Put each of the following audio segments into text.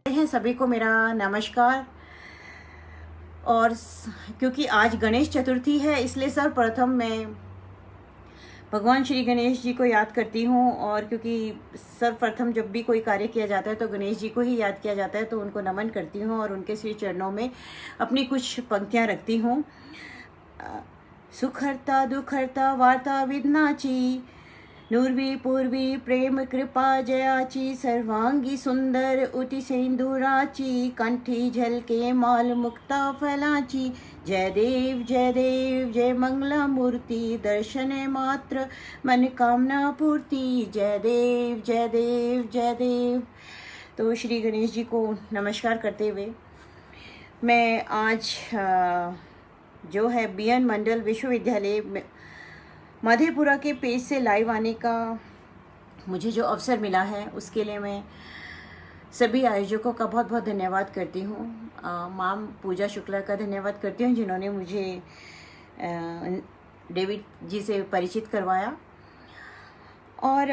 हैं सभी को मेरा नमस्कार। और क्योंकि आज गणेश चतुर्थी है, इसलिए सर्वप्रथम मैं भगवान श्री गणेश जी को याद करती हूँ। और क्योंकि सर्वप्रथम जब भी कोई कार्य किया जाता है तो गणेश जी को ही याद किया जाता है, तो उनको नमन करती हूँ और उनके श्री चरणों में अपनी कुछ पंक्तियाँ रखती हूँ। सुखहर्ता दुखहर्ता वार्ता विघ्नाची, नूर्वी पूर्वी प्रेम कृपा जयाची, सर्वांगी सुंदर उति सिंदूराची, कंठी झलके माल मुक्ता फलाची, जय देव जय मंगला मूर्ति, दर्शन मात्र मन कामना पूर्ति, जय देव जय देव जय देव। तो श्री गणेश जी को नमस्कार करते हुए मैं आज जो है BN मंडल विश्वविद्यालय मधेपुरा के पेज से लाइव आने का मुझे जो अवसर मिला है, उसके लिए मैं सभी आयोजकों का बहुत बहुत धन्यवाद करती हूँ। मैम पूजा शुक्ला का धन्यवाद करती हूँ, जिन्होंने मुझे डेविड जी से परिचित करवाया और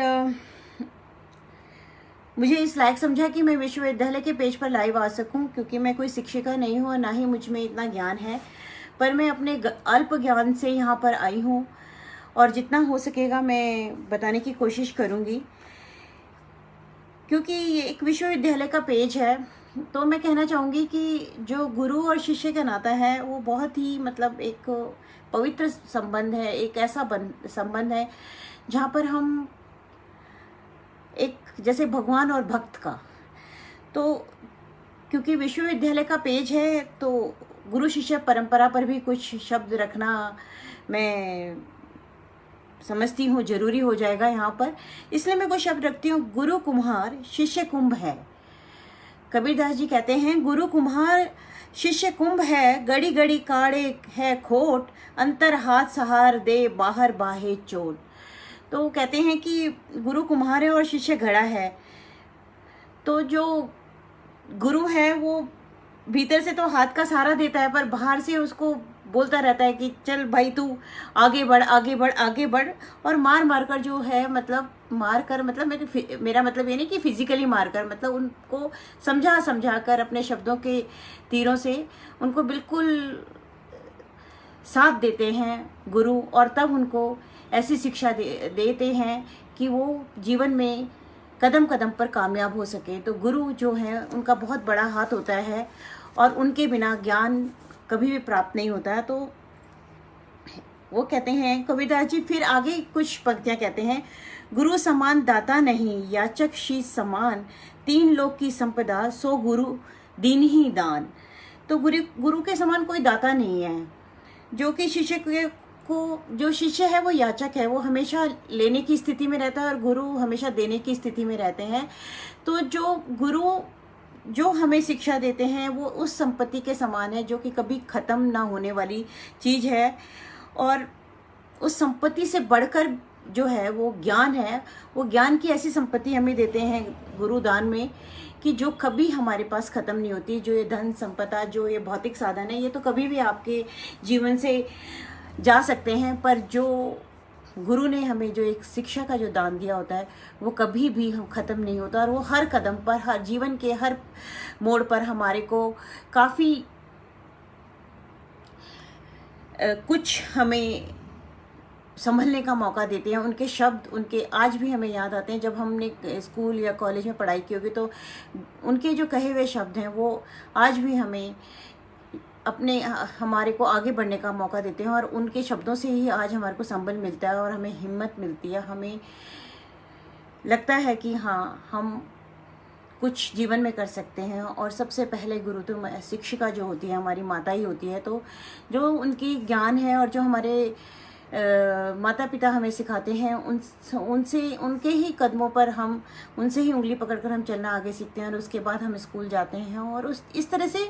मुझे इस लायक समझा कि मैं विश्वविद्यालय के पेज पर लाइव आ सकूं। क्योंकि मैं कोई शिक्षिका नहीं हूँ और ना ही मुझ में इतना ज्ञान है, पर मैं अपने अल्प ज्ञान से यहाँ पर आई हूँ और जितना हो सकेगा मैं बताने की कोशिश करूँगी। क्योंकि ये एक विश्वविद्यालय का पेज है, तो मैं कहना चाहूँगी कि जो गुरु और शिष्य का नाता है वो बहुत ही मतलब एक पवित्र संबंध है। एक ऐसा संबंध है जहाँ पर हम एक जैसे भगवान और भक्त का, तो क्योंकि विश्वविद्यालय का पेज है तो गुरु शिष्य परंपरा पर भी कुछ शब्द रखना मैं समझती हूँ जरूरी हो जाएगा यहाँ पर, इसलिए मैं कुछ शब्द रखती हूँ। गुरु कुम्हार शिष्य कुंभ है। कबीरदास जी कहते हैं गुरु कुम्हार शिष्य कुंभ है, गड़ी गड़ी काड़े है खोट, अंतर हाथ सहार दे बाहर बाहे चोट। तो कहते हैं कि गुरु कुम्हार है और शिष्य घड़ा है। तो जो गुरु है वो भीतर से तो हाथ का सहारा देता है, पर बाहर से उसको बोलता रहता है कि चल भाई तू आगे बढ़ आगे बढ़ आगे बढ़। और मार मार कर जो है, मतलब मार कर मतलब मेरा मतलब ये नहीं कि फिजिकली मार कर, मतलब उनको समझा कर अपने शब्दों के तीरों से उनको बिल्कुल साथ देते हैं गुरु, और तब उनको ऐसी शिक्षा देते हैं कि वो जीवन में कदम कदम पर कामयाब हो सके। तो गुरु जो है उनका बहुत बड़ा हाथ होता है और उनके बिना ज्ञान कभी भी प्राप्त नहीं होता है। तो वो कहते हैं कबीरदास जी फिर आगे कुछ पंक्तियां कहते हैं, गुरु समान दाता नहीं याचक शीश समान, तीन लोक की संपदा सो गुरु दीन ही दान। तो गुरु के समान कोई दाता नहीं है। जो कि जो शिष्य है वो याचक है, वो हमेशा लेने की स्थिति में रहता है और गुरु हमेशा देने की स्थिति में रहते हैं। तो जो गुरु जो हमें शिक्षा देते हैं वो उस संपत्ति के समान है जो कि कभी ख़त्म ना होने वाली चीज़ है। और उस संपत्ति से बढ़कर जो है वो ज्ञान है। वो ज्ञान की ऐसी संपत्ति हमें देते हैं गुरुदान में कि जो कभी हमारे पास ख़त्म नहीं होती। जो ये धन संपदा, जो ये भौतिक साधन है, ये तो कभी भी आपके जीवन से जा सकते हैं, पर जो गुरु ने हमें जो एक शिक्षा का जो दान दिया होता है वो कभी भी हम ख़त्म नहीं होता। और वो हर कदम पर, हर जीवन के हर मोड़ पर हमारे को काफ़ी कुछ हमें संभलने का मौका देते हैं। उनके शब्द उनके आज भी हमें याद आते हैं। जब हमने स्कूल या कॉलेज में पढ़ाई की होगी तो उनके जो कहे हुए शब्द हैं वो आज भी हमें हमारे को आगे बढ़ने का मौका देते हैं। और उनके शब्दों से ही आज हमारे को संबल मिलता है और हमें हिम्मत मिलती है। हमें लगता है कि हाँ, हम कुछ जीवन में कर सकते हैं। और सबसे पहले गुरु तो शिक्षिका जो होती है हमारी माता ही होती है। तो जो उनकी ज्ञान है और जो हमारे माता पिता हमें सिखाते हैं उनसे, उनके ही कदमों पर हम, उनसे ही उंगली पकड़कर हम चलना आगे सीखते हैं। और उसके बाद हम स्कूल जाते हैं और इस तरह से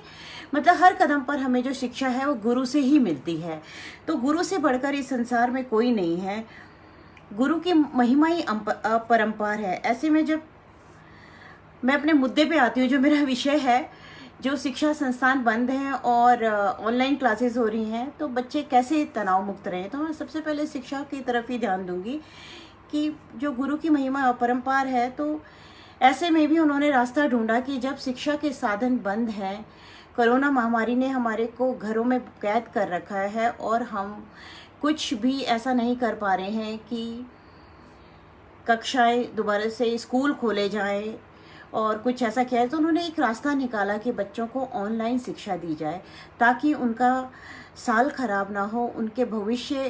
मतलब हर कदम पर हमें जो शिक्षा है वो गुरु से ही मिलती है। तो गुरु से बढ़कर इस संसार में कोई नहीं है। गुरु की महिमा ही अपरंपार है। ऐसे में जब मैं अपने मुद्दे पे आती हूँ, जो मेरा विषय है जो शिक्षा संस्थान बंद हैं और ऑनलाइन क्लासेस हो रही हैं, तो बच्चे कैसे तनाव मुक्त रहें। तो मैं सबसे पहले शिक्षा की तरफ ही ध्यान दूंगी कि जो गुरु की महिमा अपरंपार है, तो ऐसे में भी उन्होंने रास्ता ढूंढा कि जब शिक्षा के साधन बंद हैं, कोरोना महामारी ने हमारे को घरों में कैद कर रखा है और हम कुछ भी ऐसा नहीं कर पा रहे हैं कि कक्षाएं दोबारा से स्कूल खोले जाएं और कुछ ऐसा किया है, तो उन्होंने एक रास्ता निकाला कि बच्चों को ऑनलाइन शिक्षा दी जाए ताकि उनका साल खराब ना हो, उनके भविष्य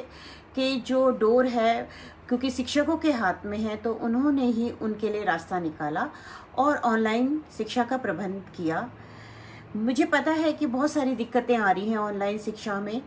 के जो डोर है, क्योंकि शिक्षकों के हाथ में है, तो उन्होंने ही उनके लिए रास्ता निकाला और ऑनलाइन शिक्षा का प्रबंध किया। मुझे पता है कि बहुत सारी दिक्कतें आ रही हैं ऑनलाइन शिक्षा में,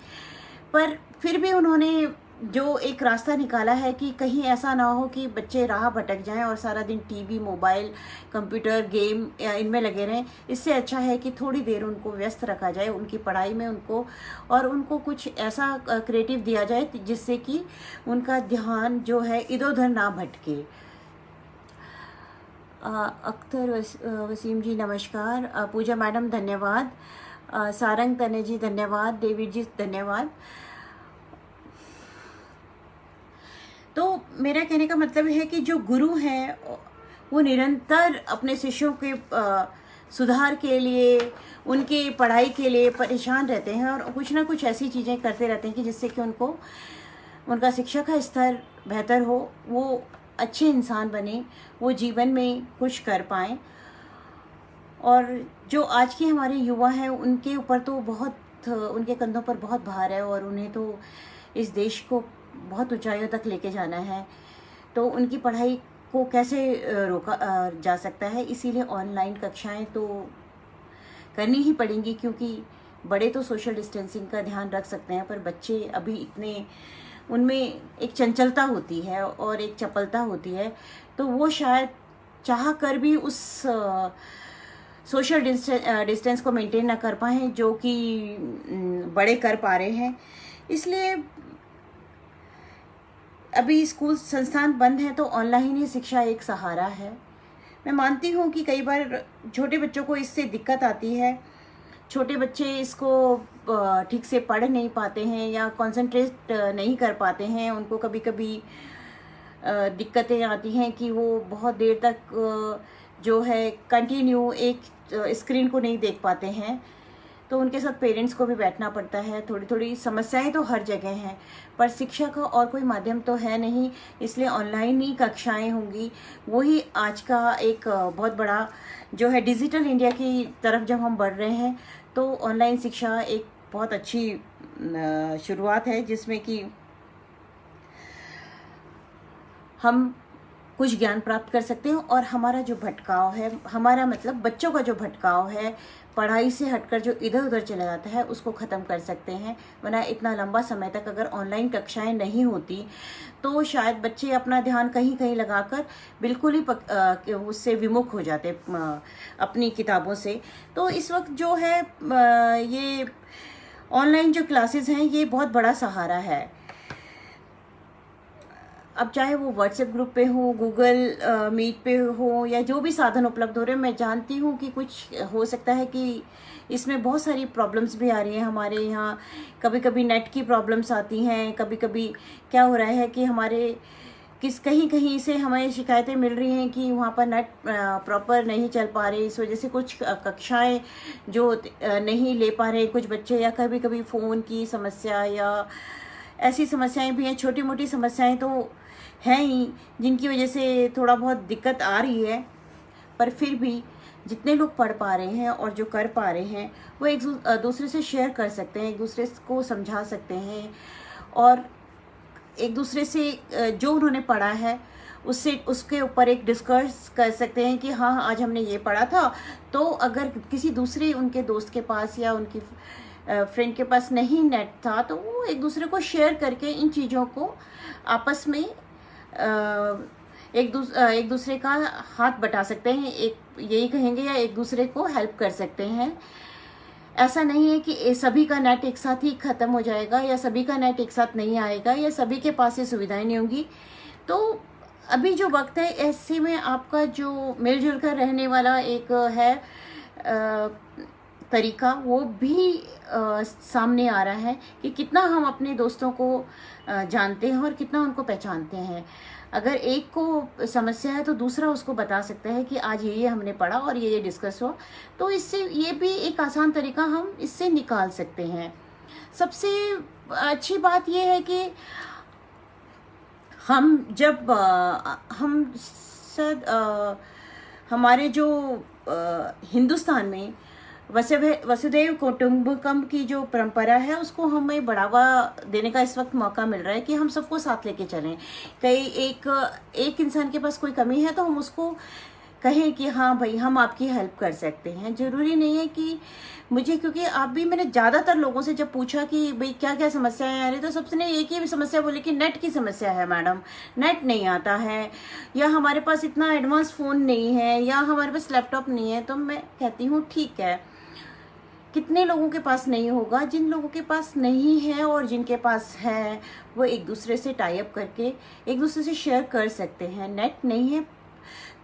पर फिर भी उन्होंने जो एक रास्ता निकाला है कि कहीं ऐसा ना हो कि बच्चे राह भटक जाएं और सारा दिन टीवी, मोबाइल, कंप्यूटर, गेम इनमें लगे रहें। इससे अच्छा है कि थोड़ी देर उनको व्यस्त रखा जाए उनकी पढ़ाई में, उनको कुछ ऐसा क्रिएटिव दिया जाए जिससे कि उनका ध्यान जो है इधर उधर ना भटके। अख्तर वसीम जी नमस्कार, पूजा मैडम धन्यवाद, सारंग तने जी धन्यवाद, डेविड जी धन्यवाद। तो मेरा कहने का मतलब है कि जो गुरु हैं वो निरंतर अपने शिष्यों के सुधार के लिए, उनकी पढ़ाई के लिए परेशान रहते हैं और कुछ ना कुछ ऐसी चीज़ें करते रहते हैं कि जिससे कि उनका शिक्षा का स्तर बेहतर हो, वो अच्छे इंसान बने, वो जीवन में कुछ कर पाएँ। और जो आज के हमारे युवा हैं उनके ऊपर तो उनके कंधों पर बहुत भार है और उन्हें तो इस देश को बहुत ऊंचाइयों तक लेके जाना है, तो उनकी पढ़ाई को कैसे रोका जा सकता है। इसीलिए ऑनलाइन कक्षाएं तो करनी ही पड़ेंगी, क्योंकि बड़े तो सोशल डिस्टेंसिंग का ध्यान रख सकते हैं, पर बच्चे अभी इतने, उनमें एक चंचलता होती है और एक चपलता होती है, तो वो शायद चाह कर भी उस सोशल डिस्टेंस को मेंटेन ना कर पाएँ जो कि बड़े कर पा रहे हैं। इसलिए अभी स्कूल संस्थान बंद हैं, तो ऑनलाइन ही शिक्षा एक सहारा है। मैं मानती हूँ कि कई बार छोटे बच्चों को इससे दिक्कत आती है, छोटे बच्चे इसको ठीक से पढ़ नहीं पाते हैं या कंसंट्रेट नहीं कर पाते हैं, उनको कभी कभी दिक्कतें आती हैं कि वो बहुत देर तक जो है कंटिन्यू एक स्क्रीन को नहीं देख पाते हैं, तो उनके साथ पेरेंट्स को भी बैठना पड़ता है। थोड़ी थोड़ी समस्याएं तो हर जगह हैं, पर शिक्षा का और कोई माध्यम तो है नहीं, इसलिए ऑनलाइन ही कक्षाएं होंगी। वही आज का एक बहुत बड़ा जो है डिजिटल इंडिया की तरफ जब हम बढ़ रहे हैं, तो ऑनलाइन शिक्षा एक बहुत अच्छी शुरुआत है, जिसमें कि हम कुछ ज्ञान प्राप्त कर सकते हैं और हमारा जो भटकाव है, हमारा मतलब बच्चों का जो भटकाव है, पढ़ाई से हटकर जो इधर उधर चला जाता है, उसको ख़त्म कर सकते हैं। वरना इतना लंबा समय तक अगर ऑनलाइन कक्षाएं नहीं होती तो शायद बच्चे अपना ध्यान कहीं कहीं लगाकर बिल्कुल ही उससे विमुख हो जाते अपनी किताबों से। तो इस वक्त जो है ये ऑनलाइन जो क्लासेस हैं ये बहुत बड़ा सहारा है। अब चाहे वो व्हाट्सएप ग्रुप पे हो, गूगल मीट पे हो, या जो भी साधन उपलब्ध हो रहे हैं, मैं जानती हूँ कि कुछ हो सकता है कि इसमें बहुत सारी प्रॉब्लम्स भी आ रही हैं हमारे यहाँ। कभी कभी नेट की प्रॉब्लम्स आती हैं, कभी कभी क्या हो रहा है कि हमारे कहीं कहीं से हमें शिकायतें मिल रही हैं कि वहाँ पर नेट प्रॉपर नहीं चल पा रही, इस वजह से कुछ कक्षाएं जो नहीं ले पा रहे कुछ बच्चे, या कभी कभी फ़ोन की समस्या या ऐसी समस्याएं भी हैं। छोटी मोटी समस्याएं तो हैं ही जिनकी वजह से थोड़ा बहुत दिक्कत आ रही है, पर फिर भी जितने लोग पढ़ पा रहे हैं और जो कर पा रहे हैं वो एक दूसरे से शेयर कर सकते हैं, एक दूसरे को समझा सकते हैं और एक दूसरे से जो उन्होंने पढ़ा है उसके ऊपर एक डिस्कस कर सकते हैं कि हाँ आज हमने ये पढ़ा था। तो अगर किसी दूसरे उनके दोस्त के पास या उनकी फ्रेंड के पास नहीं नेट था, तो वो एक दूसरे को शेयर करके इन चीज़ों को आपस में एक दूसरे का हाथ बटा सकते हैं, एक यही कहेंगे, या एक दूसरे को हेल्प कर सकते हैं। ऐसा नहीं है कि सभी का नेट एक साथ ही ख़त्म हो जाएगा या सभी का नेट एक साथ नहीं आएगा या सभी के पास ये सुविधाएं नहीं होंगी। तो अभी जो वक्त है ऐसे में आपका जो मिलजुल कर रहने वाला एक है तरीका वो भी सामने आ रहा है कि कितना हम अपने दोस्तों को जानते हैं और कितना उनको पहचानते हैं। अगर एक को समस्या है तो दूसरा उसको बता सकता है कि आज ये हमने पढ़ा और ये डिस्कस हुआ, तो इससे ये भी एक आसान तरीका हम इससे निकाल सकते हैं। सबसे अच्छी बात ये है कि हम जब हम शायद हमारे जो हिंदुस्तान में वसुधैव कुटुंबकम की जो परंपरा है उसको हमें बढ़ावा देने का इस वक्त मौका मिल रहा है कि हम सबको साथ लेके चलें। कई एक इंसान के पास कोई कमी है तो हम उसको कहें कि हाँ भाई हम आपकी हेल्प कर सकते हैं। ज़रूरी नहीं है कि मुझे, क्योंकि आप भी, मैंने ज़्यादातर लोगों से जब पूछा कि भाई क्या क्या समस्याएं आ रही, तो सबसे ने एक ही समस्या बोली कि नेट की समस्या है मैडम, नेट नहीं आता है, या हमारे पास इतना एडवांस फ़ोन नहीं है, या हमारे पास लैपटॉप नहीं है। तो मैं कहती हूँ ठीक है, कितने लोगों के पास नहीं होगा, जिन लोगों के पास नहीं है और जिनके पास है वो एक दूसरे से टाई अप करके एक दूसरे से शेयर कर सकते हैं। नेट नहीं है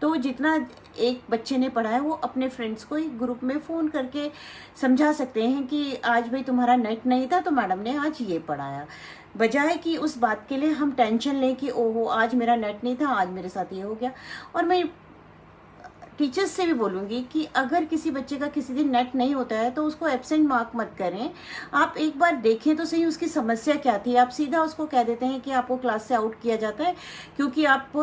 तो जितना एक बच्चे ने पढ़ा है वो अपने फ्रेंड्स को एक ग्रुप में फ़ोन करके समझा सकते हैं कि आज भाई तुम्हारा नेट नहीं था तो मैडम ने आज ये पढ़ाया, बजाय कि उस बात के लिए हम टेंशन लें कि ओहो आज मेरा नेट नहीं था, आज मेरे साथ ये हो गया। और मैं टीचर्स से भी बोलूँगी कि अगर किसी बच्चे का किसी दिन नेट नहीं होता है तो उसको एब्सेंट मार्क मत करें, आप एक बार देखें तो सही उसकी समस्या क्या थी। आप सीधा उसको कह देते हैं कि आपको क्लास से आउट किया जाता है क्योंकि आप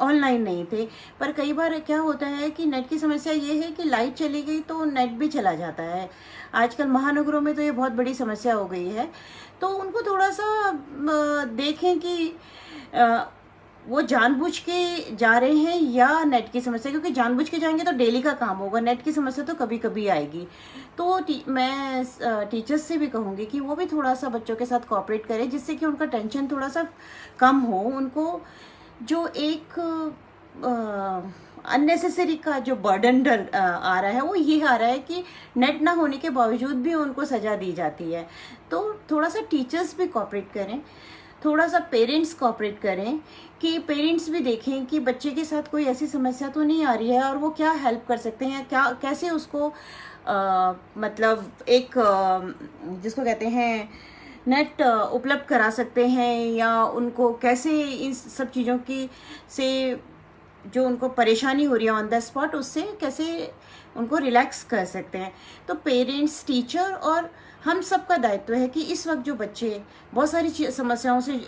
ऑनलाइन नहीं थे। पर कई बार क्या होता है कि नेट की समस्या ये है कि लाइट चली गई तो नेट भी चला जाता है। आजकल महानगरों में तो ये बहुत बड़ी समस्या हो गई है। तो उनको थोड़ा सा देखें कि वो जानबूझ के जा रहे हैं या नेट की समस्या, क्योंकि जानबूझ के जाएंगे तो डेली का काम होगा, नेट की समस्या तो कभी कभी आएगी। तो मैं टीचर्स से भी कहूँगी कि वो भी थोड़ा सा बच्चों के साथ कोऑपरेट करें, जिससे कि उनका टेंशन थोड़ा सा कम हो। उनको जो एक अननेसेसरी का जो बर्डन आ रहा है वो ये आ रहा है कि नेट ना होने के बावजूद भी उनको सजा दी जाती है। तो थोड़ा सा टीचर्स भी कोऑपरेट करें, थोड़ा सा पेरेंट्स कोऑपरेट करें कि पेरेंट्स भी देखें कि बच्चे के साथ कोई ऐसी समस्या तो नहीं आ रही है और वो क्या हेल्प कर सकते हैं, क्या कैसे उसको मतलब एक जिसको कहते हैं नेट उपलब्ध करा सकते हैं, या उनको कैसे इन सब चीज़ों की से जो उनको परेशानी हो रही है ऑन द स्पॉट उससे कैसे उनको रिलैक्स कर सकते हैं। तो पेरेंट्स, टीचर और हम सब का दायित्व है कि इस वक्त जो बच्चे बहुत सारी समस्याओं से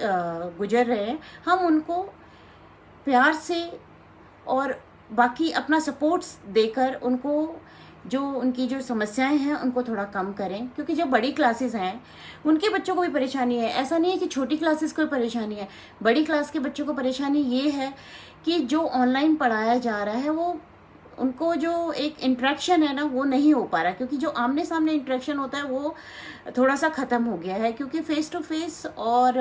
गुजर रहे हैं, हम उनको प्यार से और बाकी अपना सपोर्ट्स देकर उनको जो उनकी जो समस्याएं हैं उनको थोड़ा कम करें। क्योंकि जो बड़ी क्लासेस हैं उनके बच्चों को भी परेशानी है, ऐसा नहीं है कि छोटी क्लासेस को परेशानी है। बड़ी क्लास के बच्चों को परेशानी ये है कि जो ऑनलाइन पढ़ाया जा रहा है वो उनको जो एक इंटरेक्शन है ना वो नहीं हो पा रहा, क्योंकि जो आमने सामने इंटरेक्शन होता है वो थोड़ा सा ख़त्म हो गया है। क्योंकि फेस टू फेस और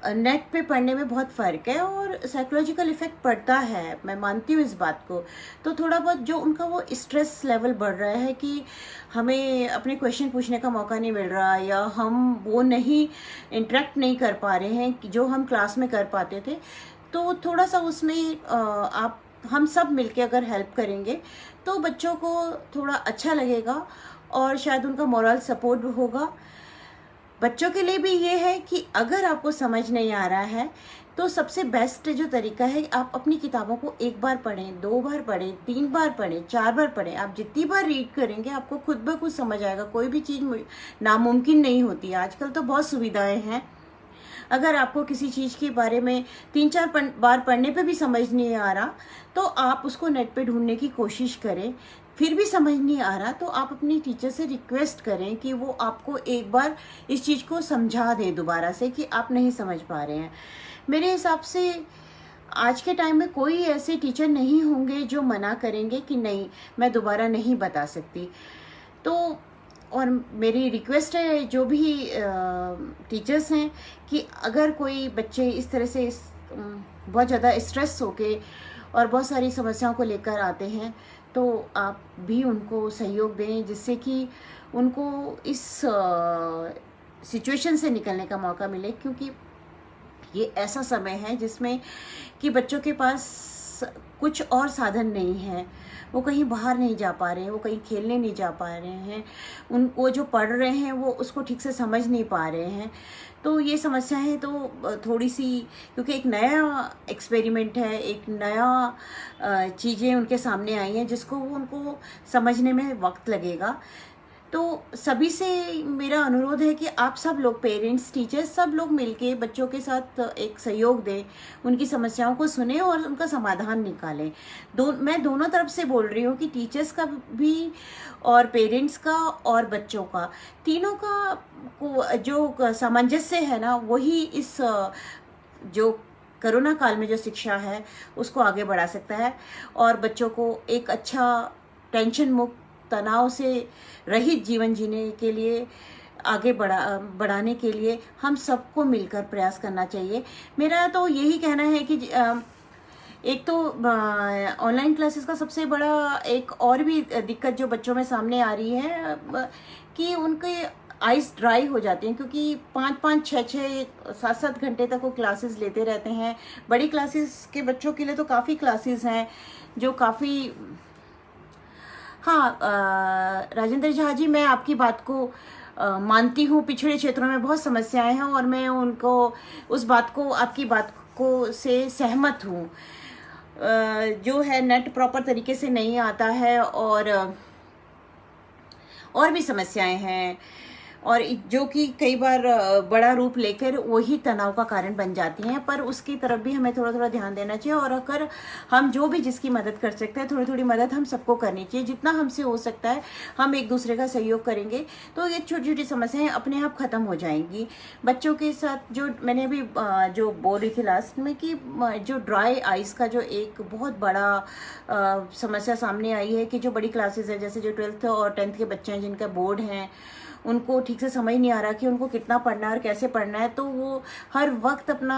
नेट पे पढ़ने में बहुत फ़र्क है और साइकोलॉजिकल इफ़ेक्ट पड़ता है, मैं मानती हूँ इस बात को। तो थोड़ा बहुत जो उनका वो स्ट्रेस लेवल बढ़ रहा है कि हमें अपने क्वेश्चन पूछने का मौका नहीं मिल रहा, या हम वो नहीं इंटरेक्ट नहीं कर पा रहे हैं जो हम क्लास में कर पाते थे। तो थोड़ा सा उसमें आप हम सब मिलके अगर हेल्प करेंगे तो बच्चों को थोड़ा अच्छा लगेगा और शायद उनका मोरल सपोर्ट होगा। बच्चों के लिए भी ये है कि अगर आपको समझ नहीं आ रहा है तो सबसे बेस्ट जो तरीका है आप अपनी किताबों को एक बार पढ़ें, 2 बार पढ़ें, 3 बार पढ़ें, 4 बार पढ़ें। आप जितनी बार रीड करेंगे आपको खुद ब खुद समझ आएगा। कोई भी चीज़ नामुमकिन नहीं होती। आजकल तो बहुत सुविधाएं हैं। अगर आपको किसी चीज़ के बारे में 3-4 बार पढ़ने पे भी समझ नहीं आ रहा तो आप उसको नेट पे ढूंढने की कोशिश करें। फिर भी समझ नहीं आ रहा तो आप अपनी टीचर से रिक्वेस्ट करें कि वो आपको एक बार इस चीज़ को समझा दें दोबारा से कि आप नहीं समझ पा रहे हैं। मेरे हिसाब से आज के टाइम में कोई ऐसे टीचर नहीं होंगे जो मना करेंगे कि नहीं मैं दोबारा नहीं बता सकती। तो और मेरी रिक्वेस्ट है जो भी टीचर्स हैं कि अगर कोई बच्चे इस तरह से बहुत ज़्यादा स्ट्रेस होके और बहुत सारी समस्याओं को लेकर आते हैं तो आप भी उनको सहयोग दें, जिससे कि उनको इस सिचुएशन से निकलने का मौका मिले। क्योंकि ये ऐसा समय है जिसमें कि बच्चों के पास कुछ और साधन नहीं है, वो कहीं बाहर नहीं जा पा रहे हैं, वो कहीं खेलने नहीं जा पा रहे हैं, वो जो पढ़ रहे हैं वो उसको ठीक से समझ नहीं पा रहे हैं। तो ये समस्याएं तो थोड़ी सी, क्योंकि एक नया एक्सपेरिमेंट है, एक नया चीज़ें उनके सामने आई हैं जिसको उनको समझने में वक्त लगेगा। तो सभी से मेरा अनुरोध है कि आप सब लोग, पेरेंट्स, टीचर्स, सब लोग मिलके बच्चों के साथ एक सहयोग दें, उनकी समस्याओं को सुने और उनका समाधान निकालें। मैं दोनों तरफ से बोल रही हूँ कि टीचर्स का भी और पेरेंट्स का और बच्चों का, तीनों का जो सामंजस्य है ना, वही इस जो कोरोना काल में जो शिक्षा है उसको आगे बढ़ा सकता है और बच्चों को एक अच्छा, टेंशन मुक्त, तनाव से रहित जीवन जीने के लिए आगे बढ़ाने के लिए हम सबको मिलकर प्रयास करना चाहिए। मेरा तो यही कहना है कि एक तो ऑनलाइन क्लासेस का सबसे बड़ा एक और भी दिक्कत जो बच्चों में सामने आ रही है कि उनके आइज ड्राई हो जाती हैं, क्योंकि 5-5, 6-6, 7-7 घंटे तक वो क्लासेस लेते रहते हैं। बड़ी क्लासेस के बच्चों के लिए तो काफ़ी क्लासेस हैं जो काफ़ी, हाँ राजेंद्र झा जी, मैं आपकी बात को मानती हूँ। पिछड़े क्षेत्रों में बहुत समस्याएं हैं और मैं उनको, उस बात को, आपकी बात को से सहमत हूँ। जो है नेट प्रॉपर तरीके से नहीं आता है और भी समस्याएं हैं और जो कि कई बार बड़ा रूप लेकर वही तनाव का कारण बन जाती हैं। पर उसकी तरफ भी हमें थोड़ा थोड़ा ध्यान देना चाहिए और अगर हम जो भी जिसकी मदद कर सकते हैं, थोड़ी थोड़ी मदद हम सबको करनी चाहिए। जितना हमसे हो सकता है हम एक दूसरे का सहयोग करेंगे तो ये छोटी छोटी समस्याएं अपने आप खत्म हो जाएंगी। बच्चों के साथ जो मैंने अभी जो बोल रही थी लास्ट में कि जो ड्राई आइज का जो एक बहुत बड़ा समस्या सामने आई है कि जो बड़ी क्लासेस है, जैसे जो 12th और 10th के बच्चे हैं जिनका बोर्ड हैं, उनको ठीक से समझ नहीं आ रहा कि उनको कितना पढ़ना है और कैसे पढ़ना है। तो वो हर वक्त अपना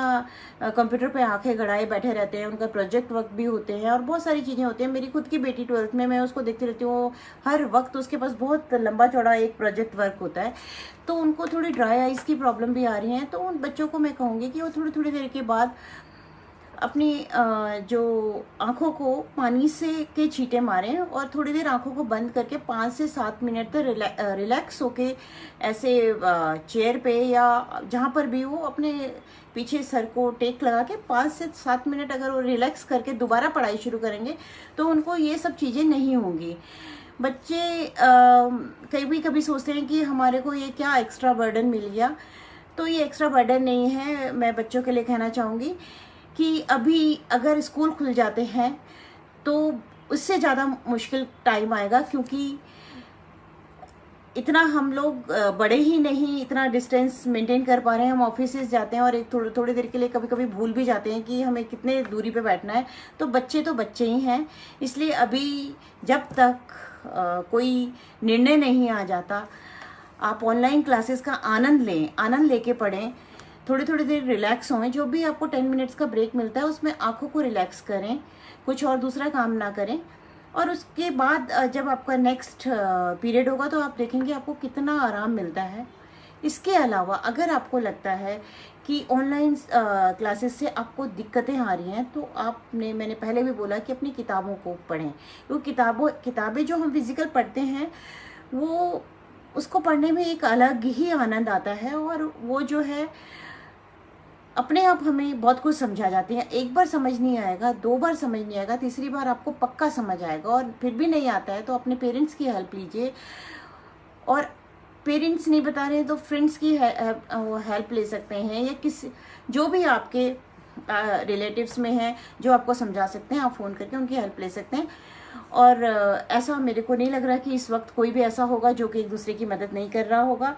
कंप्यूटर पे आंखें गड़ाए बैठे रहते हैं। उनका प्रोजेक्ट वर्क भी होते हैं और बहुत सारी चीज़ें होती हैं। मेरी खुद की बेटी 12th में, मैं उसको देखती रहती हूँ, हर वक्त उसके पास बहुत लंबा चौड़ा एक प्रोजेक्ट वर्क होता है। तो उनको थोड़ी ड्राई आइज़ की प्रॉब्लम भी आ रही है। तो उन बच्चों को मैं कहूँगी कि वो थोड़ी थोड़ी देर के बाद अपनी जो आँखों को पानी से के छींटे मारें और थोड़ी देर आँखों को बंद करके 5 से 7 मिनट तक रिलैक्स होके ऐसे चेयर पे या जहाँ पर भी वो अपने पीछे सर को टेक लगा के 5 से 7 मिनट अगर वो रिलैक्स करके दोबारा पढ़ाई शुरू करेंगे तो उनको ये सब चीज़ें नहीं होंगी। बच्चे कभी सोचते हैं कि हमारे को ये क्या एक्स्ट्रा बर्डन मिल गया, तो ये एक्स्ट्रा बर्डन नहीं है। मैं बच्चों के लिए कहना चाहूँगी कि अभी अगर स्कूल खुल जाते हैं तो उससे ज़्यादा मुश्किल टाइम आएगा, क्योंकि इतना हम लोग बड़े ही नहीं, इतना डिस्टेंस मेंटेन कर पा रहे हैं। हम ऑफिसेज जाते हैं और एक थोड़ी देर के लिए कभी कभी भूल भी जाते हैं कि हमें कितने दूरी पे बैठना है। तो बच्चे ही हैं, इसलिए अभी जब तक कोई निर्णय नहीं आ जाता, आप ऑनलाइन क्लासेस का आनंद लेके पढ़ें। थोड़ी थोड़ी देर रिलैक्स हों। जो भी आपको 10 मिनट्स का ब्रेक मिलता है उसमें आंखों को रिलैक्स करें, कुछ और दूसरा काम ना करें। और उसके बाद जब आपका नेक्स्ट पीरियड होगा तो आप देखेंगे आपको कितना आराम मिलता है। इसके अलावा अगर आपको लगता है कि ऑनलाइन क्लासेस से आपको दिक्कतें आ रही हैं तो मैंने पहले भी बोला कि अपनी किताबों को पढ़ें। वो किताबें जो हम फिजिकल पढ़ते हैं वो, उसको पढ़ने में एक अलग ही आनंद आता है और वो जो है अपने आप हमें बहुत कुछ समझा जाती है। एक बार समझ नहीं आएगा, 2 बार समझ नहीं आएगा, तीसरी बार आपको पक्का समझ आएगा। और फिर भी नहीं आता है तो अपने पेरेंट्स की हेल्प लीजिए, और पेरेंट्स नहीं बता रहे हैं तो फ्रेंड्स की हेल्प ले सकते हैं, या किसी जो भी आपके रिलेटिव्स में हैं जो आपको समझा सकते हैं, आप फ़ोन करके उनकी हेल्प ले सकते हैं। और ऐसा मेरे को नहीं लग रहा कि इस वक्त कोई भी ऐसा होगा जो कि एक दूसरे की मदद नहीं कर रहा होगा।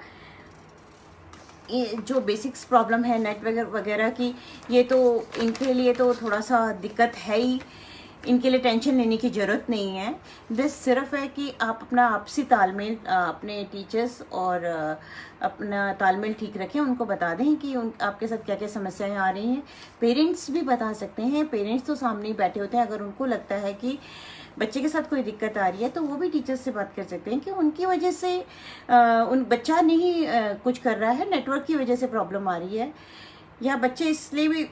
ये जो बेसिक्स प्रॉब्लम है नेट वगैरह की, ये तो इनके लिए तो थोड़ा सा दिक्कत है ही, इनके लिए टेंशन लेने की ज़रूरत नहीं है। बस सिर्फ है कि आप अपना आपसी तालमेल, अपने टीचर्स और अपना तालमेल ठीक रखें, उनको बता दें कि आपके साथ क्या क्या समस्याएं आ रही हैं। पेरेंट्स भी बता सकते हैं, पेरेंट्स तो सामने ही बैठे होते हैं। अगर उनको लगता है कि बच्चे के साथ कोई दिक्कत आ रही है तो वो भी टीचर्स से बात कर सकते हैं कि उनकी वजह से बच्चा नहीं कुछ कर रहा है, नेटवर्क की वजह से प्रॉब्लम आ रही है, या बच्चे इसलिए भी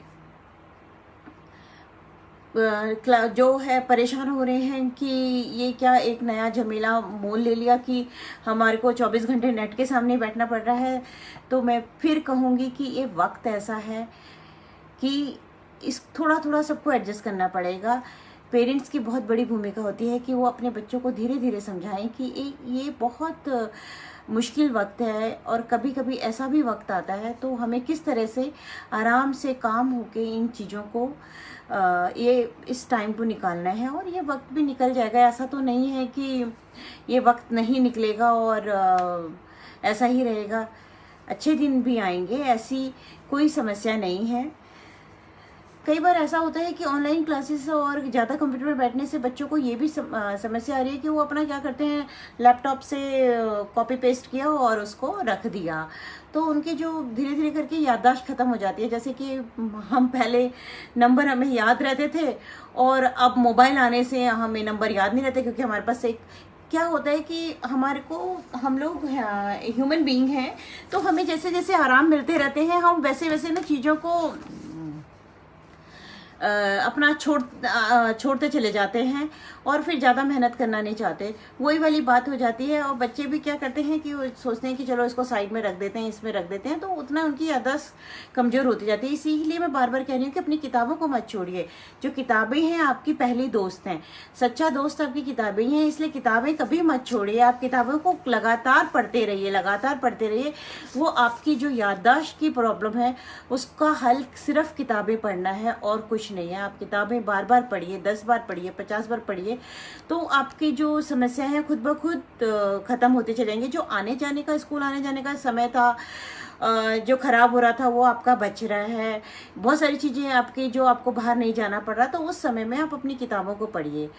जो है परेशान हो रहे हैं कि ये क्या एक नया झमेला मोल ले लिया कि हमारे को 24 घंटे नेट के सामने बैठना पड़ रहा है, तो मैं फिर कहूँगी कि ये वक्त ऐसा है कि इस थोड़ा थोड़ा सबको एडजस्ट करना पड़ेगा। पेरेंट्स की बहुत बड़ी भूमिका होती है कि वो अपने बच्चों को धीरे धीरे समझाएं कि ये बहुत मुश्किल वक्त है, और कभी कभी ऐसा भी वक्त आता है, तो हमें किस तरह से आराम से काम होके इन चीज़ों को ये इस टाइम को निकालना है। और ये वक्त भी निकल जाएगा, ऐसा तो नहीं है कि ये वक्त नहीं निकलेगा और ऐसा ही रहेगा। अच्छे दिन भी आएंगे, ऐसी कोई समस्या नहीं है। कई बार ऐसा होता है कि ऑनलाइन क्लासेस और ज़्यादा कंप्यूटर में बैठने से बच्चों को ये भी समस्या आ रही है कि वो अपना क्या करते हैं, लैपटॉप से कॉपी पेस्ट किया और उसको रख दिया, तो उनके जो धीरे धीरे करके याददाश्त खत्म हो जाती है। जैसे कि हम पहले नंबर हमें याद रहते थे, और अब मोबाइल आने से हमें नंबर याद नहीं रहते, क्योंकि हमारे पास एक क्या होता है कि हमारे को, हम लोग ह्यूमन बीइंग हैं, तो हमें जैसे जैसे आराम मिलते रहते हैं, हम वैसे वैसे ना चीज़ों को अपना छोड़ते चले जाते हैं, और फिर ज़्यादा मेहनत करना नहीं चाहते। वही वाली बात हो जाती है। और बच्चे भी क्या करते हैं कि वो सोचते हैं कि चलो इसको साइड में रख देते हैं, इसमें रख देते हैं, तो उतना उनकी याददाश्त कमज़ोर होती जाती है। इसीलिए मैं बार बार कह रही हूँ कि अपनी किताबों को मत छोड़िए। जो किताबें हैं आपकी पहली दोस्त हैं, सच्चा दोस्त आपकी किताबें ही हैं, इसलिए किताबें कभी मत छोड़िए। आप किताबों को लगातार पढ़ते रहिए, लगातार पढ़ते रहिए। वो आपकी जो याददाश्त की प्रॉब्लम है उसका हल सिर्फ किताबें पढ़ना है और कुछ नहीं है। आप किताबें बार बार पढ़िए, 10 बार पढ़िए, 50 बार पढ़िए, तो आपकी जो समस्या है खुद ब खुद खत्म होते चलेंगे। जो आने जाने का, स्कूल आने जाने का समय था जो खराब हो रहा था, वो आपका बच रहा है। बहुत सारी चीज़ें आपकी, जो आपको बाहर नहीं जाना पड़ रहा, तो उस समय में आप अपनी किताबों को पढ़िए।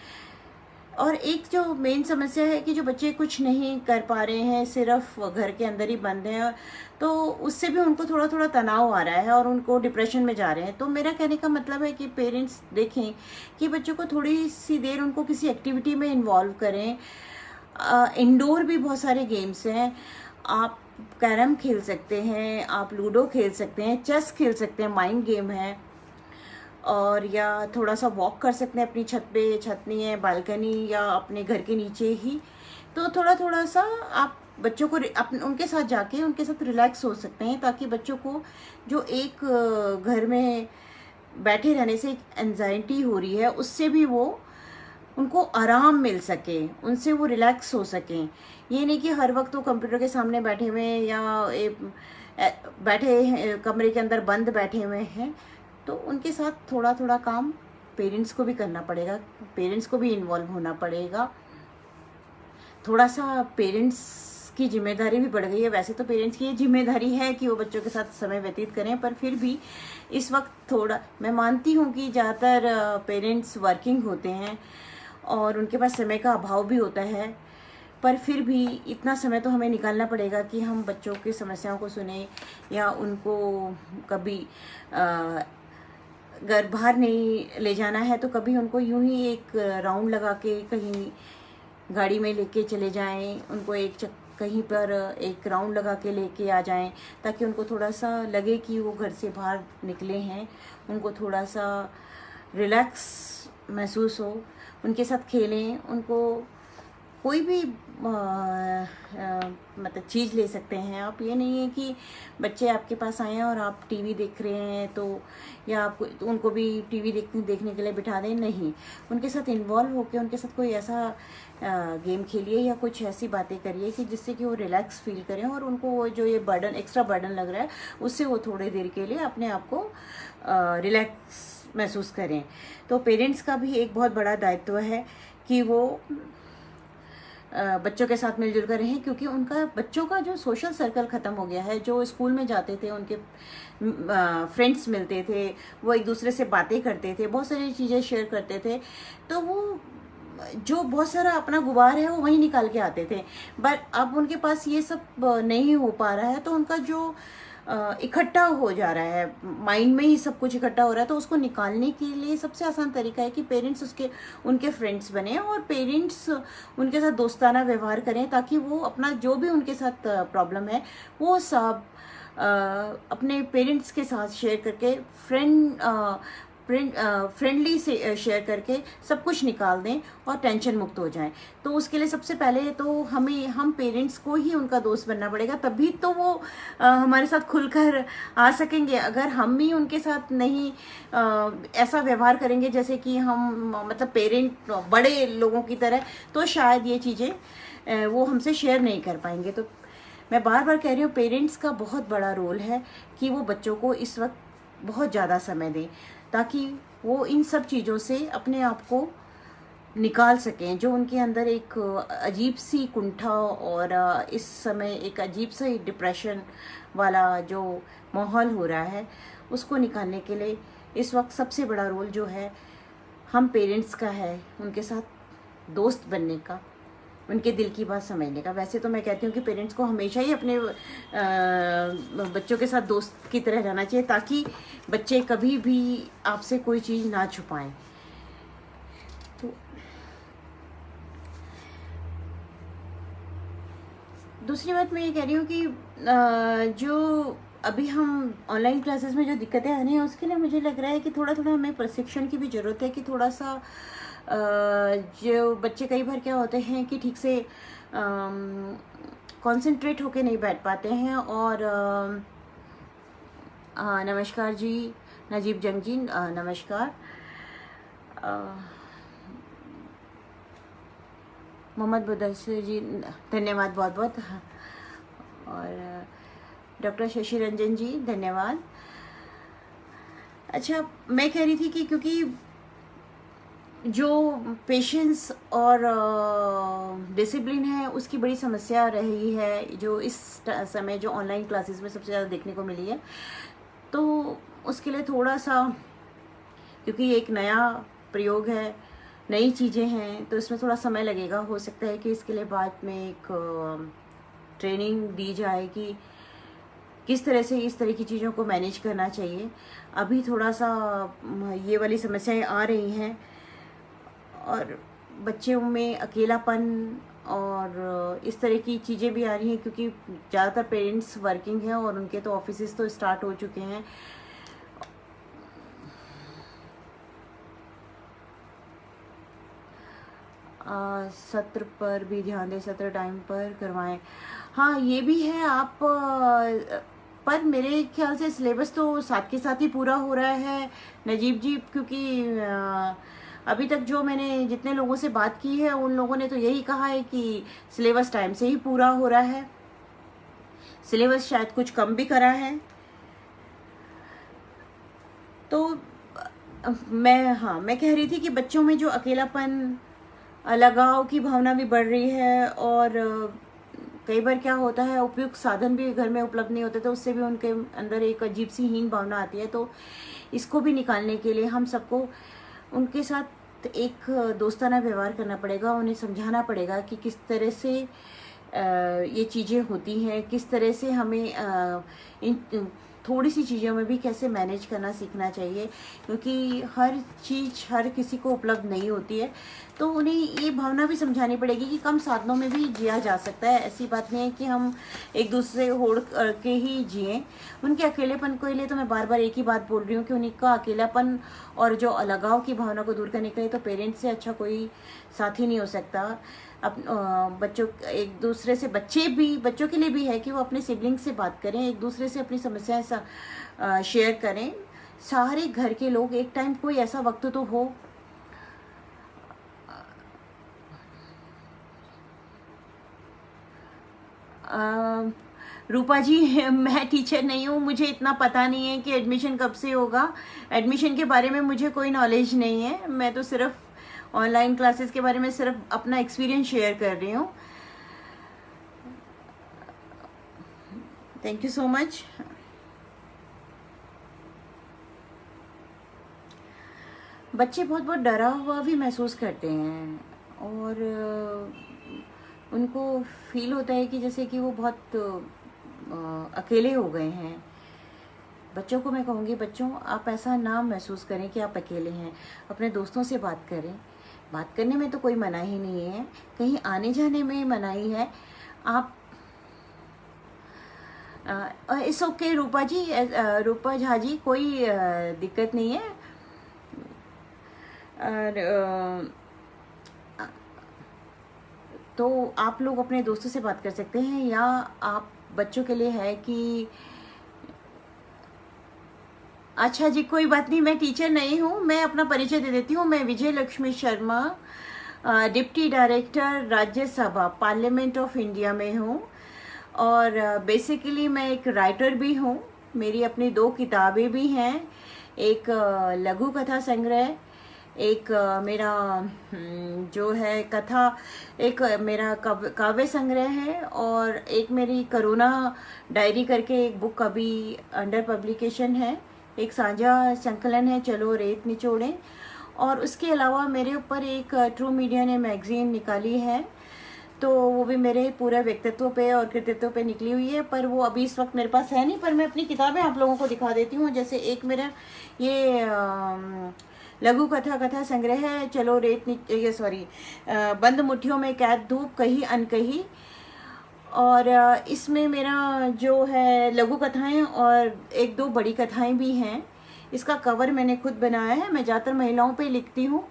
और एक जो मेन समस्या है कि जो बच्चे कुछ नहीं कर पा रहे हैं, सिर्फ घर के अंदर ही बंद हैं, तो उससे भी उनको थोड़ा थोड़ा तनाव आ रहा है और उनको डिप्रेशन में जा रहे हैं। तो मेरा कहने का मतलब है कि पेरेंट्स देखें कि बच्चों को थोड़ी सी देर उनको किसी एक्टिविटी में इन्वॉल्व करें। इंडोर भी बहुत सारे गेम्स हैं, आप कैरम खेल सकते हैं, आप लूडो खेल सकते हैं, चेस खेल सकते हैं, माइंड गेम है। और या थोड़ा सा वॉक कर सकते हैं अपनी छत पे, छत नहीं है बालकनी, या अपने घर के नीचे ही। तो थोड़ा थोड़ा सा आप बच्चों को उनके साथ जाके उनके साथ रिलैक्स हो सकते हैं, ताकि बच्चों को जो एक घर में बैठे रहने से एक एंजाइटी हो रही है, उससे भी वो उनको आराम मिल सके, उनसे वो रिलैक्स हो सकें। ये नहीं कि हर वक्त वो कंप्यूटर के सामने बैठे हुए हैं या बैठे कमरे के अंदर बंद बैठे हुए हैं। तो उनके साथ थोड़ा थोड़ा काम पेरेंट्स को भी करना पड़ेगा, पेरेंट्स को भी इन्वॉल्व होना पड़ेगा। थोड़ा सा पेरेंट्स की जिम्मेदारी भी बढ़ गई है। वैसे तो पेरेंट्स की ये जिम्मेदारी है कि वो बच्चों के साथ समय व्यतीत करें, पर फिर भी इस वक्त थोड़ा, मैं मानती हूँ कि ज़्यादातर पेरेंट्स वर्किंग होते हैं और उनके पास समय का अभाव भी होता है, पर फिर भी इतना समय तो हमें निकालना पड़ेगा कि हम बच्चों की समस्याओं को सुने, या उनको कभी अगर बाहर नहीं ले जाना है तो कभी उनको यूं ही एक राउंड लगा के कहीं गाड़ी में लेके चले जाएं, उनको कहीं पर एक राउंड लगा के लेके आ जाएं, ताकि उनको थोड़ा सा लगे कि वो घर से बाहर निकले हैं, उनको थोड़ा सा रिलैक्स महसूस हो। उनके साथ खेलें, उनको कोई भी मतलब चीज़ ले सकते हैं आप। ये नहीं है कि बच्चे आपके पास आए हैं और आप टीवी देख रहे हैं तो, या आप उनको भी टीवी देखने के लिए बिठा दें, नहीं, उनके साथ इन्वॉल्व होकर उनके साथ कोई ऐसा गेम खेलिए या कुछ ऐसी बातें करिए कि जिससे कि वो रिलैक्स फील करें, और उनको वो जो ये बर्डन, एक्स्ट्रा बर्डन लग रहा है, उससे वो थोड़ी देर के लिए अपने आप को रिलैक्स महसूस करें। तो पेरेंट्स का भी एक बहुत बड़ा दायित्व है कि वो बच्चों के साथ मिलजुल कर रहें, क्योंकि उनका, बच्चों का जो सोशल सर्कल ख़त्म हो गया है। जो स्कूल में जाते थे, उनके फ्रेंड्स मिलते थे, वो एक दूसरे से बातें करते थे, बहुत सारी चीज़ें शेयर करते थे, तो वो जो बहुत सारा अपना गुबार है वो वहीं निकाल के आते थे। बट अब उनके पास ये सब नहीं हो पा रहा है, तो उनका जो इकट्ठा हो जा रहा है, माइंड में ही सब कुछ इकट्ठा हो रहा है, तो उसको निकालने के लिए सबसे आसान तरीका है कि पेरेंट्स उनके फ्रेंड्स बने और पेरेंट्स उनके साथ दोस्ताना व्यवहार करें, ताकि वो अपना जो भी उनके साथ प्रॉब्लम है वो सब अपने पेरेंट्स के साथ शेयर करके फ्रेंडली से शेयर करके सब कुछ निकाल दें और टेंशन मुक्त हो जाएं। तो उसके लिए सबसे पहले तो हम पेरेंट्स को ही उनका दोस्त बनना पड़ेगा, तभी तो वो हमारे साथ खुलकर आ सकेंगे। अगर हम भी उनके साथ नहीं ऐसा व्यवहार करेंगे जैसे कि हम मतलब पेरेंट बड़े लोगों की तरह, तो शायद ये चीज़ें वो हमसे शेयर नहीं कर पाएंगे। तो मैं बार बार कह रही हूँ, पेरेंट्स का बहुत बड़ा रोल है कि वो बच्चों को इस वक्त बहुत ज़्यादा समय दें, ताकि वो इन सब चीज़ों से अपने आप को निकाल सकें। जो उनके अंदर एक अजीब सी कुंठा और इस समय एक अजीब सा डिप्रेशन वाला जो माहौल हो रहा है, उसको निकालने के लिए इस वक्त सबसे बड़ा रोल जो है हम पेरेंट्स का है, उनके साथ दोस्त बनने का, उनके दिल की बात समझने का। वैसे तो मैं कहती हूँ कि पेरेंट्स को हमेशा ही अपने बच्चों के साथ दोस्त की तरह रहना चाहिए, ताकि बच्चे कभी भी आपसे कोई चीज़ ना छुपाएं। तो दूसरी बात मैं ये कह रही हूँ कि जो अभी हम ऑनलाइन क्लासेस में जो दिक्कतें आ रही हैं, उसके लिए मुझे लग रहा है कि थोड़ा थोड़ा हमें प्रशिक्षण की भी ज़रूरत है। कि थोड़ा सा जो बच्चे कई बार क्या होते हैं कि ठीक से कंसंट्रेट होके नहीं बैठ पाते हैं। और नमस्कार जी, नजीब जंग जी, नमस्कार। मोहम्मद मुदस्सिर जी, धन्यवाद बहुत बहुत। और डॉक्टर शशि रंजन जी, धन्यवाद। अच्छा, मैं कह रही थी कि क्योंकि जो पेशेंस और डिसिप्लिन है, उसकी बड़ी समस्या रही है, जो इस समय जो ऑनलाइन क्लासेस में सबसे ज़्यादा देखने को मिली है। तो उसके लिए थोड़ा सा, क्योंकि एक नया प्रयोग है, नई चीज़ें हैं, तो इसमें थोड़ा समय लगेगा। हो सकता है कि इसके लिए बाद में एक ट्रेनिंग दी जाए कि किस तरह से इस तरह की चीज़ों को मैनेज करना चाहिए। अभी थोड़ा सा ये वाली समस्याएं आ रही हैं और बच्चों में अकेलापन और इस तरह की चीज़ें भी आ रही हैं, क्योंकि ज़्यादातर पेरेंट्स वर्किंग हैं और उनके तो ऑफिसेज तो स्टार्ट हो चुके हैं। सत्र पर भी ध्यान दें, सत्र टाइम पर करवाएं। हाँ, ये भी है। आप पर मेरे ख्याल से सिलेबस तो साथ के साथ ही पूरा हो रहा है नजीब जी, क्योंकि अभी तक जो मैंने जितने लोगों से बात की है, उन लोगों ने तो यही कहा है कि सिलेबस टाइम से ही पूरा हो रहा है। सिलेबस शायद कुछ कम भी करा है। तो मैं कह रही थी कि बच्चों में जो अकेलापन, लगाव की भावना भी बढ़ रही है। और कई बार क्या होता है, उपयुक्त साधन भी घर में उपलब्ध नहीं होते, तो उससे भी उनके अंदर एक अजीब सी हीन भावना आती है। तो इसको भी निकालने के लिए हम सबको उनके साथ एक दोस्ताना व्यवहार करना पड़ेगा। उन्हें समझाना पड़ेगा कि किस तरह से ये चीज़ें होती हैं, किस तरह से हमें इन थोड़ी सी चीज़ों में भी कैसे मैनेज करना सीखना चाहिए, क्योंकि हर चीज़ हर किसी को उपलब्ध नहीं होती है। तो उन्हें ये भावना भी समझानी पड़ेगी कि कम साधनों में भी जिया जा सकता है। ऐसी बात नहीं है कि हम एक दूसरे होड़ के ही जिएं। उनके अकेलेपन के लिए तो मैं बार बार एक ही बात बोल रही हूँ कि उनका अकेलापन और जो अलगाव की भावना को दूर करने के लिए तो पेरेंट्स से अच्छा कोई साथी नहीं हो सकता। बच्चों एक दूसरे से, बच्चों के लिए भी है कि वो अपने सिबलिंग से बात करें, एक दूसरे से अपनी समस्याएं शेयर करें। सारे घर के लोग एक टाइम, कोई ऐसा वक्त तो हो रूपा जी, मैं टीचर नहीं हूँ, मुझे इतना पता नहीं है कि एडमिशन कब से होगा। एडमिशन के बारे में मुझे कोई नॉलेज नहीं है। मैं तो सिर्फ ऑनलाइन क्लासेस के बारे में सिर्फ अपना एक्सपीरियंस शेयर कर रही हूँ। Thank you so much. बच्चे बहुत बहुत डरा हुआ भी महसूस करते हैं और उनको फील होता है कि जैसे कि वो बहुत अकेले हो गए हैं। बच्चों को मैं कहूँगी, बच्चों आप ऐसा ना महसूस करें कि आप अकेले हैं। अपने दोस्तों से बात करें। बात करने में तो कोई मनाही नहीं है, कहीं आने जाने में मनाही है। आप इट्स ओके रूपा जी, रूपा झा जी, कोई दिक्कत नहीं है। और तो आप लोग अपने दोस्तों से बात कर सकते हैं, या आप बच्चों के लिए है कि अच्छा जी कोई बात नहीं, मैं टीचर नहीं हूँ, मैं अपना परिचय दे देती हूँ। मैं Vijay Lakshmi Sharma, deputy director Rajya Sabha parliament of India में हूँ, और बेसिकली मैं एक राइटर भी हूँ। मेरी अपनी 2 किताबें भी हैं, एक लघु कथा संग्रह, एक मेरा जो है कथा, एक मेरा काव्य संग्रह है, और एक मेरी करोना डायरी करके एक बुक अभी अंडर पब्लिकेशन है, एक साझा संकलन है चलो रेत निचोड़ें। और उसके अलावा मेरे ऊपर एक ट्रू मीडिया ने मैगजीन निकाली है, तो वो भी मेरे पूरे व्यक्तित्व पे और कृतित्व पे निकली हुई है, पर वो अभी इस वक्त मेरे पास है नहीं। पर मैं अपनी किताबें आप लोगों को दिखा देती हूँ। जैसे एक मेरा ये लघु कथा संग्रह है चलो रेत ये सॉरी बंद मुट्ठियों में कैद धूप कही अनकही, और इसमें मेरा जो है लघु कथाएं और 1-2 बड़ी कथाएं भी हैं। इसका कवर मैंने खुद बनाया है, मैं ज़्यादातर महिलाओं पे लिखती हूँ,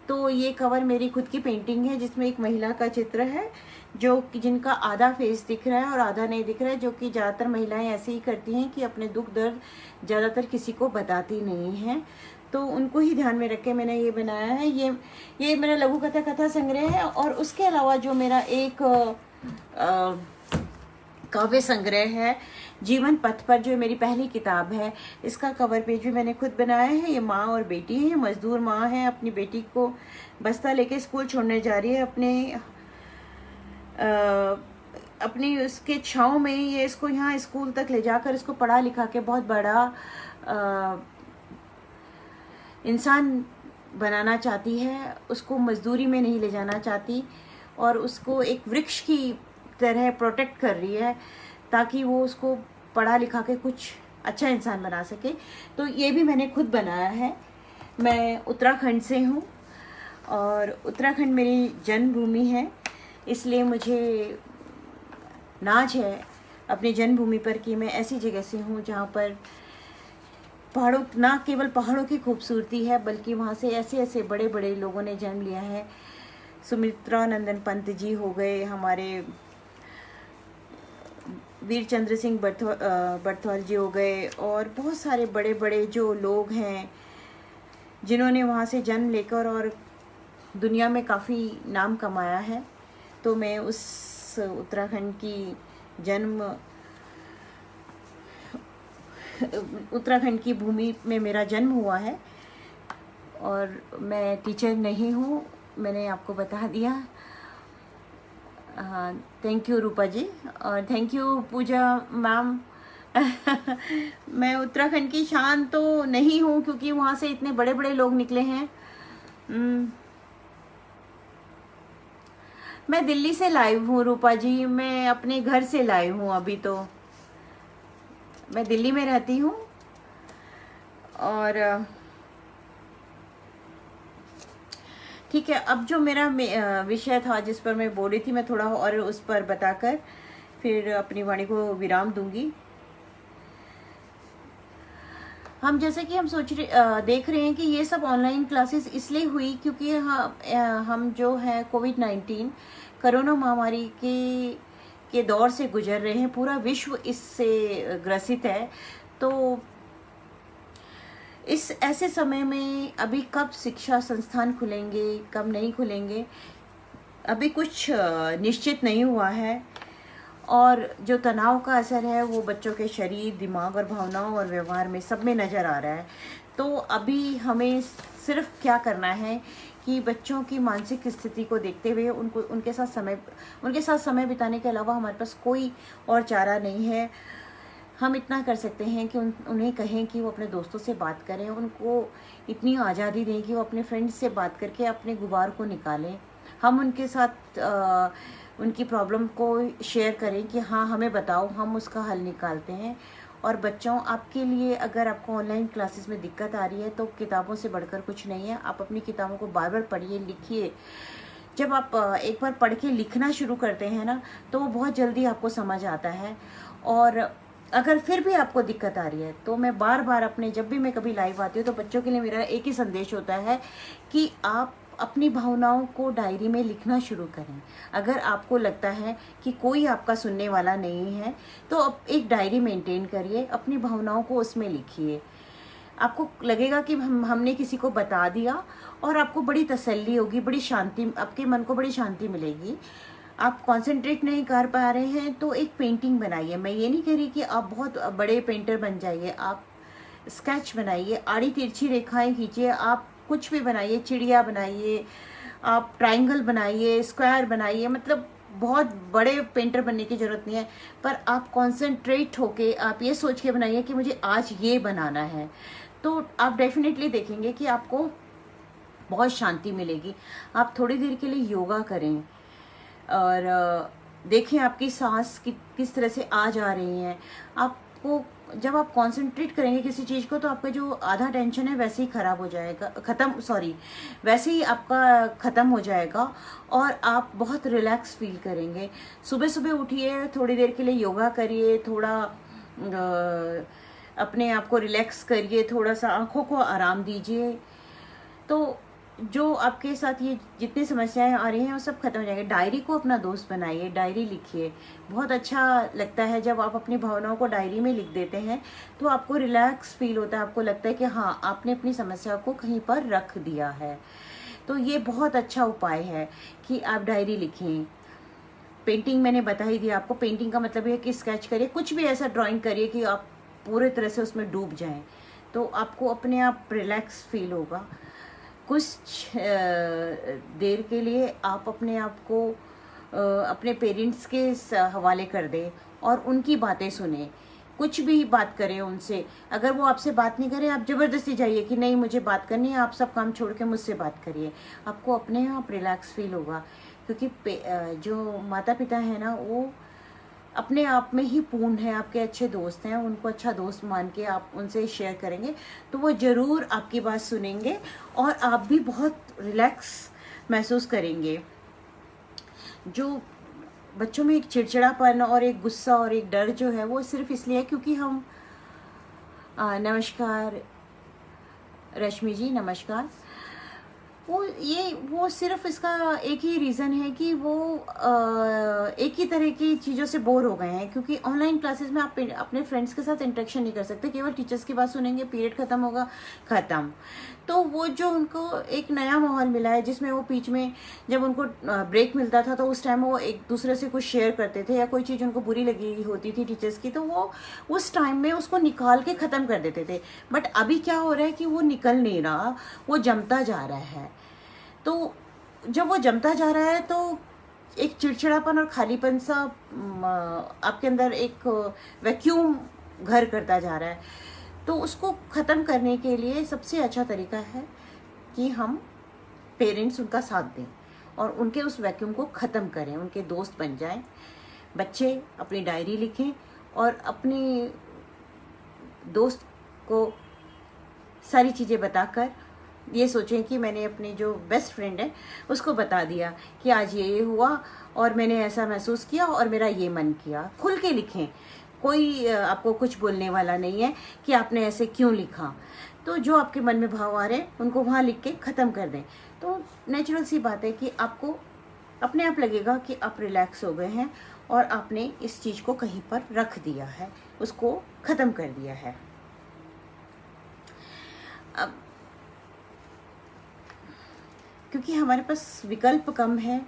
तो ये कवर मेरी खुद की पेंटिंग है, जिसमें एक महिला का चित्र है जो जिनका आधा फेस दिख रहा है और आधा नहीं दिख रहा है, जो कि ज़्यादातर महिलाएं ऐसे ही करती हैं कि अपने दुख दर्द ज़्यादातर किसी को बताती नहीं हैं, तो उनको ही ध्यान में रख के मैंने ये बनाया है। ये मेरा लघु कथा संग्रह है। और उसके अलावा जो मेरा एक काव्य संग्रह है जीवन पथ पर, जो मेरी पहली किताब है, इसका कवर पेज भी मैंने खुद बनाया है। ये माँ और बेटी है, मजदूर माँ है, अपनी बेटी को बस्ता लेके स्कूल छोड़ने जा रही है, अपनी उसके छाँव में ये इसको यहाँ स्कूल तक ले जाकर इसको पढ़ा लिखा के बहुत बड़ा इंसान बनाना चाहती है। उसको मजदूरी में नहीं ले जाना चाहती, और उसको एक वृक्ष की तरह प्रोटेक्ट कर रही है, ताकि वो उसको पढ़ा लिखा के कुछ अच्छा इंसान बना सके। तो ये भी मैंने खुद बनाया है। मैं उत्तराखंड से हूँ, और उत्तराखंड मेरी जन्मभूमि है, इसलिए मुझे नाज है अपनी जन्मभूमि पर कि मैं ऐसी जगह से हूँ जहाँ पर पहाड़ों, ना केवल पहाड़ों की खूबसूरती है, बल्कि वहाँ से ऐसे ऐसे बड़े बड़े लोगों ने जन्म लिया है। सुमित्रा नंदन पंत जी हो गए, हमारे वीर चंद्र सिंह बर्थौल जी हो गए, और बहुत सारे बड़े बड़े जो लोग हैं जिन्होंने वहाँ से जन्म लेकर और दुनिया में काफ़ी नाम कमाया है। तो मैं उस उत्तराखंड की भूमि में मेरा जन्म हुआ है, और मैं टीचर नहीं हूँ, मैंने आपको बता दिया। थैंक यू रूपा जी, और थैंक यू पूजा मैम। मैं उत्तराखंड की शान तो नहीं हूँ, क्योंकि वहाँ से इतने बड़े बड़े लोग निकले हैं। मैं दिल्ली से लाइव हूँ रूपा जी, मैं अपने घर से लाइव हूँ। अभी तो मैं दिल्ली में रहती हूँ, और ठीक है। अब जो मेरा विषय था जिस पर मैं बोल रही थी, मैं थोड़ा और उस पर बताकर फिर अपनी वाणी को विराम दूंगी। हम जैसे कि हम देख रहे हैं कि ये सब ऑनलाइन क्लासेस इसलिए हुई क्योंकि हम जो है कोविड-19 कोरोना महामारी के दौर से गुजर रहे हैं। पूरा विश्व इससे ग्रसित है। तो इस ऐसे समय में अभी कब शिक्षा संस्थान खुलेंगे, कब नहीं खुलेंगे, अभी कुछ निश्चित नहीं हुआ है। और जो तनाव का असर है वो बच्चों के शरीर, दिमाग और भावनाओं और व्यवहार में सब में नज़र आ रहा है। तो अभी हमें सिर्फ क्या करना है कि बच्चों की मानसिक स्थिति को देखते हुए उनके साथ समय बिताने के अलावा हमारे पास कोई और चारा नहीं है। हम इतना कर सकते हैं कि उन्हें कहें कि वो अपने दोस्तों से बात करें, उनको इतनी आज़ादी दें कि वो अपने फ्रेंड्स से बात करके अपने गुबार को निकालें। हम उनके साथ उनकी प्रॉब्लम को शेयर करें कि हाँ हमें बताओ, हम उसका हल निकालते हैं। और बच्चों, आपके लिए अगर आपको ऑनलाइन क्लासेस में दिक्कत आ रही है तो किताबों से बढ़कर कुछ नहीं है। आप अपनी किताबों को बार बार पढ़िए, लिखिए। जब आप एक बार पढ़ के लिखना शुरू करते हैं ना, तो वो बहुत जल्दी आपको समझ आता है। और अगर फिर भी आपको दिक्कत आ रही है तो मैं बार बार अपने, जब भी मैं कभी लाइव आती हूँ तो बच्चों के लिए मेरा एक ही संदेश होता है कि आप अपनी भावनाओं को डायरी में लिखना शुरू करें। अगर आपको लगता है कि कोई आपका सुनने वाला नहीं है तो अब एक डायरी मेंटेन करिए, अपनी भावनाओं को उसमें लिखिए। आपको लगेगा कि हमने किसी को बता दिया और आपको बड़ी तसल्ली होगी, बड़ी शांति, आपके मन को बड़ी शांति मिलेगी। आप कंसंट्रेट नहीं कर पा रहे हैं तो एक पेंटिंग बनाइए। मैं ये नहीं कह रही कि आप बहुत बड़े पेंटर बन जाइए, आप स्केच बनाइए, आड़ी तिरछी रेखाएं खींचिए, आप कुछ भी बनाइए, चिड़िया बनाइए, आप ट्रायंगल बनाइए, स्क्वायर बनाइए, मतलब बहुत बड़े पेंटर बनने की ज़रूरत नहीं है, पर आप कॉन्सेंट्रेट होके आप ये सोच के बनाइए कि मुझे आज ये बनाना है। तो आप डेफिनेटली देखेंगे कि आपको बहुत शांति मिलेगी। आप थोड़ी देर के लिए योगा करें और देखें आपकी सांस किस तरह से आ जा रही है। आपको जब आप कंसंट्रेट करेंगे किसी चीज़ को तो आपका जो आधा टेंशन है वैसे ही खराब हो जाएगा, वैसे ही आपका ख़त्म हो जाएगा और आप बहुत रिलैक्स फील करेंगे। सुबह सुबह उठिए, थोड़ी देर के लिए योगा करिए, थोड़ा अपने आप को रिलैक्स करिए, थोड़ा सा आँखों को आराम दीजिए, तो जो आपके साथ ये जितनी समस्याएं आ रही हैं वो सब खत्म हो जाएंगे। डायरी को अपना दोस्त बनाइए, डायरी लिखिए। बहुत अच्छा लगता है जब आप अपनी भावनाओं को डायरी में लिख देते हैं तो आपको रिलैक्स फील होता है, आपको लगता है कि हाँ आपने अपनी समस्या को कहीं पर रख दिया है। तो ये बहुत अच्छा उपाय है कि आप डायरी लिखें। पेंटिंग मैंने बता ही दिया आपको। पेंटिंग का मतलब है कि स्केच करिए, कुछ भी ऐसा ड्राइंग करिए कि आप पूरे तरह से उसमें डूब जाएं, तो आपको अपने आप रिलैक्स फील होगा। कुछ देर के लिए आप अपने आप को अपने पेरेंट्स के हवाले कर दें और उनकी बातें सुने। कुछ भी बात करें उनसे, अगर वो आपसे बात नहीं करें आप ज़बरदस्ती जाइए कि नहीं मुझे बात करनी है, आप सब काम छोड़ के मुझसे बात करिए। आपको अपने आप रिलैक्स फील होगा, क्योंकि जो माता पिता है ना वो अपने आप में ही पूर्ण है, आपके अच्छे दोस्त हैं। उनको अच्छा दोस्त मान के आप उनसे शेयर करेंगे तो वो ज़रूर आपकी बात सुनेंगे और आप भी बहुत रिलैक्स महसूस करेंगे। जो बच्चों में एक चिड़चिड़ापन और एक गुस्सा और एक डर जो है वो सिर्फ इसलिए है क्योंकि हम नमस्कार रश्मि जी, नमस्कार। वो सिर्फ इसका एक ही रीज़न है कि वो एक ही तरह की चीज़ों से बोर हो गए हैं, क्योंकि ऑनलाइन क्लासेस में आप अपने फ्रेंड्स के साथ इंटरेक्शन नहीं कर सकते, केवल टीचर्स की बात सुनेंगे, पीरियड ख़त्म होगा, ख़त्म। तो वो जो उनको एक नया माहौल मिला है जिसमें वो बीच में जब उनको ब्रेक मिलता था तो उस टाइम वो एक दूसरे से कुछ शेयर करते थे, या कोई चीज़ उनको बुरी लगी होती थी टीचर्स की तो वो उस टाइम में उसको निकाल के ख़त्म कर देते थे। बट अभी क्या हो रहा है कि वो निकल नहीं रहा, वो जमता जा रहा है। तो जब वो जमता जा रहा है तो एक चिड़चिड़ापन और खालीपन सा आपके अंदर एक वैक्यूम घर करता जा रहा है। तो उसको ख़त्म करने के लिए सबसे अच्छा तरीका है कि हम पेरेंट्स उनका साथ दें और उनके उस वैक्यूम को ख़त्म करें, उनके दोस्त बन जाएं। बच्चे अपनी डायरी लिखें और अपने दोस्त को सारी चीज़ें बताकर ये सोचें कि मैंने अपनी जो बेस्ट फ्रेंड है उसको बता दिया कि आज ये हुआ और मैंने ऐसा महसूस किया और मेरा ये मन किया। खुल के लिखें, कोई आपको कुछ बोलने वाला नहीं है कि आपने ऐसे क्यों लिखा। तो जो आपके मन में भाव आ रहे हैं उनको वहाँ लिख के ख़त्म कर दें। तो नेचुरल सी बात है कि आपको अपने आप लगेगा कि आप रिलैक्स हो गए हैं और आपने इस चीज़ को कहीं पर रख दिया है, उसको ख़त्म कर दिया है। अब क्योंकि हमारे पास विकल्प कम है,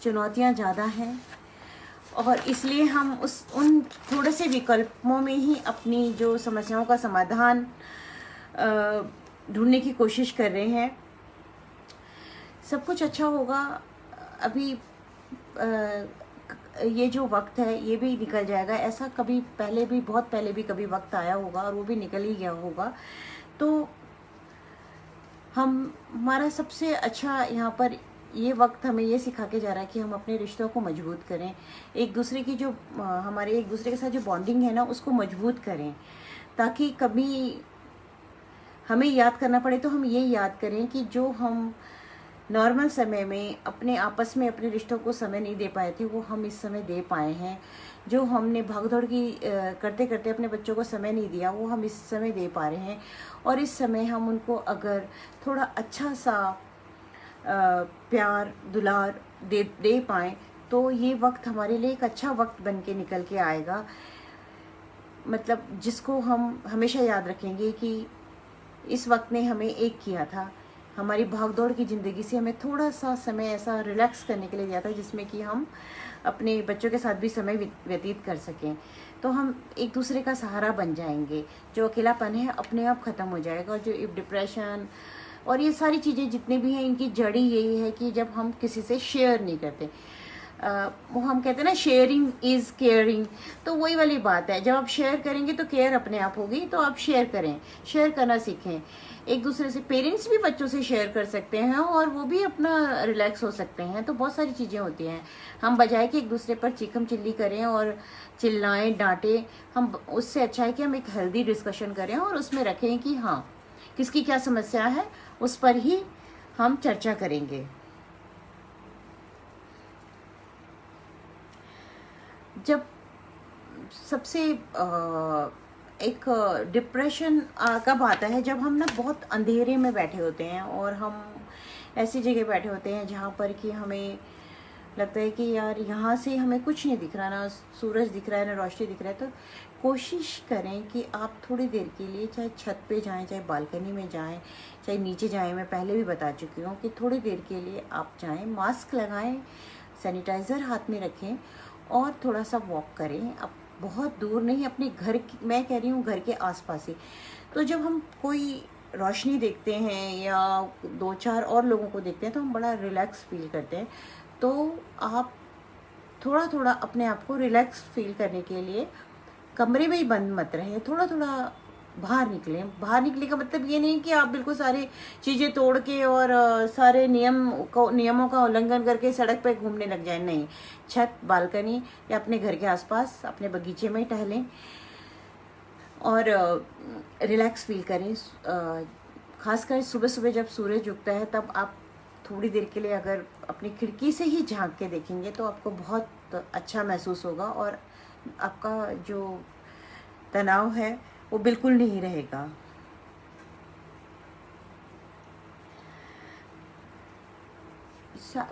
चुनौतियाँ ज़्यादा हैं और इसलिए हम उन थोड़े से विकल्पों में ही अपनी जो समस्याओं का समाधान ढूंढने की कोशिश कर रहे हैं। सब कुछ अच्छा होगा। अभी ये जो वक्त है ये भी निकल जाएगा। ऐसा कभी पहले भी, बहुत पहले भी कभी वक्त आया होगा और वो भी निकल ही गया होगा। तो हमारा सबसे अच्छा यहाँ पर ये वक्त हमें ये सिखा के जा रहा है कि हम अपने रिश्तों को मजबूत करें, एक दूसरे की जो हमारे एक दूसरे के साथ जो बॉन्डिंग है ना उसको मजबूत करें, ताकि कभी हमें याद करना पड़े तो हम ये याद करें कि जो हम नॉर्मल समय में अपने आपस में अपने रिश्तों को समय नहीं दे पाए थे वो हम इस समय दे पाए हैं। जो हमने भागदौड़ की करते करते अपने बच्चों को समय नहीं दिया, वो हम इस समय दे पा रहे हैं। और इस समय हम उनको अगर थोड़ा अच्छा सा प्यार दुलार दे पाएँ तो ये वक्त हमारे लिए एक अच्छा वक्त बन के निकल के आएगा, मतलब जिसको हम हमेशा याद रखेंगे कि इस वक्त ने हमें एक किया था, हमारी भागदौड़ की ज़िंदगी से हमें थोड़ा सा समय ऐसा रिलैक्स करने के लिए दिया था जिसमें कि हम अपने बच्चों के साथ भी समय व्यतीत कर सकें। तो हम एक दूसरे का सहारा बन जाएंगे, जो अकेलापन है अपने आप ख़त्म हो जाएगा। और जो डिप्रेशन और ये सारी चीज़ें जितनी भी हैं, इनकी जड़ी यही है कि जब हम किसी से शेयर नहीं करते। वो हम कहते हैं ना, शेयरिंग इज़ केयरिंग, तो वही वाली बात है। जब आप शेयर करेंगे तो केयर अपने आप होगी। तो आप शेयर करें, शेयर करना सीखें एक दूसरे से। पेरेंट्स भी बच्चों से शेयर कर सकते हैं और वो भी अपना रिलैक्स हो सकते हैं। तो बहुत सारी चीज़ें होती हैं। हम बजाय कि एक दूसरे पर चीखम चिल्ली करें और चिल्लाएं डांटें, हम उससे अच्छा है कि हम एक हेल्दी डिस्कशन करें और उसमें रखें कि हाँ, किसकी क्या समस्या है, उस पर ही हम चर्चा करेंगे। जब सबसे एक डिप्रेशन कब आता है, जब हम ना बहुत अंधेरे में बैठे होते हैं और हम ऐसी जगह बैठे होते हैं जहाँ पर कि हमें लगता है कि यार यहाँ से हमें कुछ नहीं दिख रहा, ना सूरज दिख रहा है ना रोशनी दिख रहा है। तो कोशिश करें कि आप थोड़ी देर के लिए चाहे छत पे जाएं, चाहे बालकनी में जाएं, चाहे नीचे जाएं। मैं पहले भी बता चुकी हूँ कि थोड़ी देर के लिए आप जाएं, मास्क लगाएं, सैनिटाइज़र हाथ में रखें और थोड़ा सा वॉक करें। अब बहुत दूर नहीं, अपने घर मैं कह रही हूँ घर के आसपास ही। तो जब हम कोई रोशनी देखते हैं या 2-4 और लोगों को देखते हैं तो हम बड़ा रिलैक्स फील करते हैं। तो आप थोड़ा थोड़ा अपने आप को रिलैक्स फील करने के लिए कमरे में ही बंद मत रहें, थोड़ा थोड़ा बाहर निकलें। बाहर निकले का मतलब ये नहीं कि आप बिल्कुल सारी चीज़ें तोड़ के और सारे नियमों का उल्लंघन करके सड़क पे घूमने लग जाएं। नहीं, छत, बालकनी या अपने घर के आसपास अपने बगीचे में टहलें और रिलैक्स फील करें। खासकर सुबह सुबह जब सूरज उगता है तब आप थोड़ी देर के लिए अगर अपनी खिड़की से ही झांक के देखेंगे तो आपको बहुत अच्छा महसूस होगा और आपका जो तनाव है वो बिल्कुल नहीं रहेगा।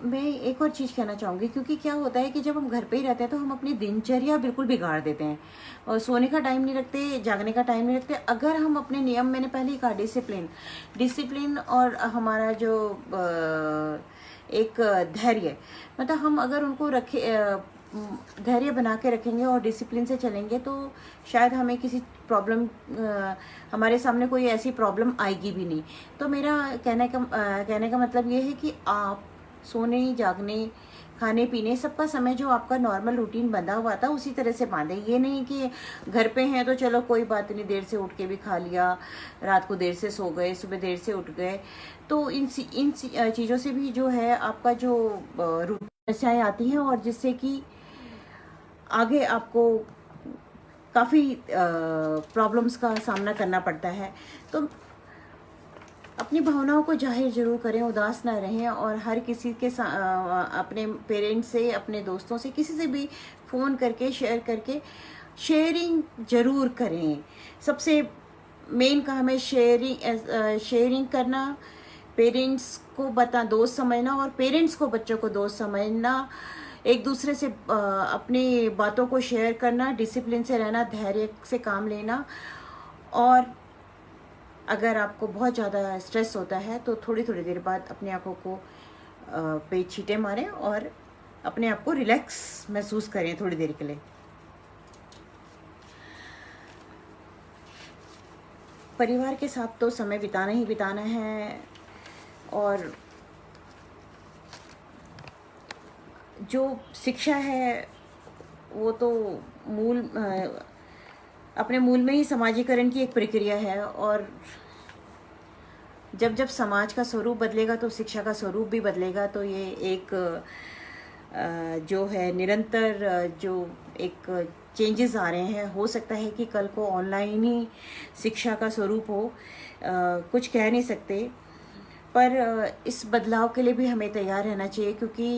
मैं एक और चीज़ कहना चाहूँगी, क्योंकि क्या होता है कि जब हम घर पे ही रहते हैं तो हम अपनी दिनचर्या बिल्कुल बिगाड़ देते हैं और सोने का टाइम नहीं रखते, जागने का टाइम नहीं रखते। अगर हम अपने नियम, मैंने पहले ही कहा, डिसिप्लिन और हमारा जो एक धैर्य, मतलब हम अगर उनको धैर्य बना के रखेंगे और डिसिप्लिन से चलेंगे तो शायद हमें किसी प्रॉब्लम, हमारे सामने कोई ऐसी प्रॉब्लम आएगी भी नहीं। तो मेरा कहने का मतलब ये है कि आप सोने, जागने, खाने पीने सबका समय जो आपका नॉर्मल रूटीन बंधा हुआ था उसी तरह से बांधे। ये नहीं कि घर पे हैं तो चलो कोई बात नहीं, देर से उठ के भी खा लिया, रात को देर से सो गए, सुबह देर से उठ गए। तो इन चीज़ों से भी जो है आपका जो रूटीन समस्याएँ आती हैं और जिससे कि आगे आपको काफ़ी प्रॉब्लम्स का सामना करना पड़ता है। तो अपनी भावनाओं को जाहिर जरूर करें, उदास ना रहें और हर किसी के अपने पेरेंट्स से, अपने दोस्तों से, किसी से भी फ़ोन करके शेयरिंग ज़रूर करें। सबसे मेन काम है शेयरिंग करना, पेरेंट्स को दोस्त समझना और पेरेंट्स को बच्चों को दोस्त समझना, एक दूसरे से अपनी बातों को शेयर करना, डिसिप्लिन से रहना, धैर्य से काम लेना। और अगर आपको बहुत ज़्यादा स्ट्रेस होता है तो थोड़ी थोड़ी देर बाद अपनी आँखों को पे छींटे मारें और अपने आप को रिलैक्स महसूस करें थोड़ी देर के लिए। परिवार के साथ तो समय बिताना ही बिताना है और जो शिक्षा है वो तो अपने मूल में ही समाजीकरण की एक प्रक्रिया है और जब जब समाज का स्वरूप बदलेगा तो शिक्षा का स्वरूप भी बदलेगा। तो ये एक जो है निरंतर जो एक चेंजेस आ रहे हैं। हो सकता है कि कल को ऑनलाइन ही शिक्षा का स्वरूप हो, कुछ कह नहीं सकते, पर इस बदलाव के लिए भी हमें तैयार रहना चाहिए क्योंकि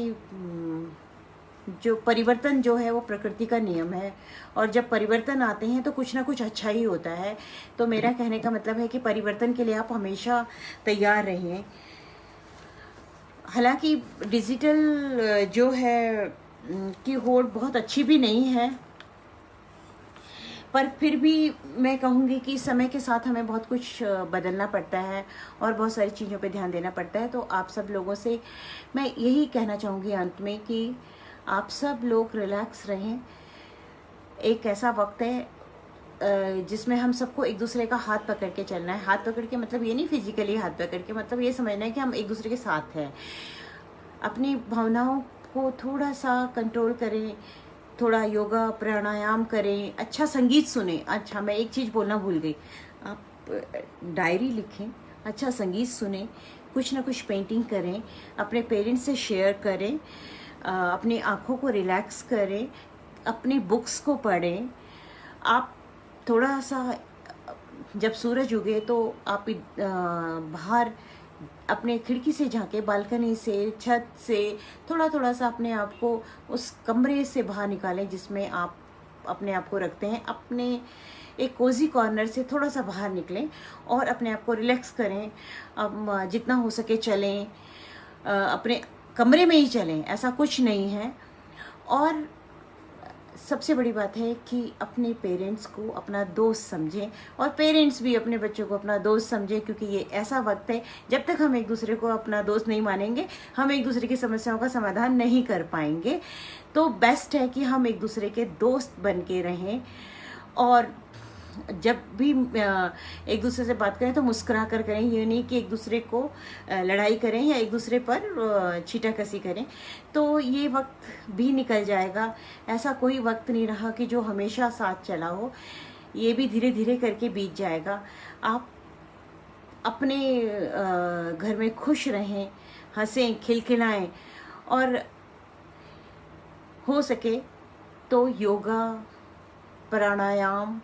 जो परिवर्तन जो है वो प्रकृति का नियम है, और जब परिवर्तन आते हैं तो कुछ ना कुछ अच्छा ही होता है। तो मेरा कहने का मतलब है कि परिवर्तन के लिए आप हमेशा तैयार रहें। हालांकि डिजिटल जो है की होड़ बहुत अच्छी भी नहीं है, पर फिर भी मैं कहूँगी कि समय के साथ हमें बहुत कुछ बदलना पड़ता है और बहुत सारी चीज़ों पे ध्यान देना पड़ता है। तो आप सब लोगों से मैं यही कहना चाहूँगी अंत में कि आप सब लोग रिलैक्स रहें। एक ऐसा वक्त है जिसमें हम सबको एक दूसरे का हाथ पकड़ के चलना है। हाथ पकड़ के मतलब ये नहीं फिजिकली हाथ पकड़ के, मतलब ये समझना है कि हम एक दूसरे के साथ हैं। अपनी भावनाओं को थोड़ा सा कंट्रोल करें, थोड़ा योगा प्राणायाम करें, अच्छा संगीत सुने। अच्छा, मैं एक चीज़ बोलना भूल गई, आप डायरी लिखें, अच्छा संगीत सुने, कुछ ना कुछ पेंटिंग करें, अपने पेरेंट्स से शेयर करें, अपनी आँखों को रिलैक्स करें, अपनी बुक्स को पढ़ें। आप थोड़ा सा जब सूरज उगे तो आप बाहर अपने खिड़की से झांके, बालकनी से, छत से थोड़ा थोड़ा सा अपने आप को उस कमरे से बाहर निकालें जिसमें आप अपने आप को रखते हैं। अपने एक कोजी कॉर्नर से थोड़ा सा बाहर निकलें और अपने आप को रिलैक्स करें। अब जितना हो सके चलें, अपने कमरे में ही चलें, ऐसा कुछ नहीं है। और सबसे बड़ी बात है कि अपने पेरेंट्स को अपना दोस्त समझें और पेरेंट्स भी अपने बच्चों को अपना दोस्त समझें, क्योंकि ये ऐसा वक्त है जब तक हम एक दूसरे को अपना दोस्त नहीं मानेंगे, हम एक दूसरे की समस्याओं का समाधान नहीं कर पाएंगे। तो बेस्ट है कि हम एक दूसरे के दोस्त बन के रहें, और जब भी एक दूसरे से बात करें तो मुस्कुरा कर करें। ये नहीं कि एक दूसरे को लड़ाई करें या एक दूसरे पर छीटाकसी करें। तो ये वक्त भी निकल जाएगा। ऐसा कोई वक्त नहीं रहा कि जो हमेशा साथ चला हो, ये भी धीरे धीरे करके बीत जाएगा। आप अपने घर में खुश रहें, हंसें, खिलखिलाएं, और हो सके तो योगा प्राणायाम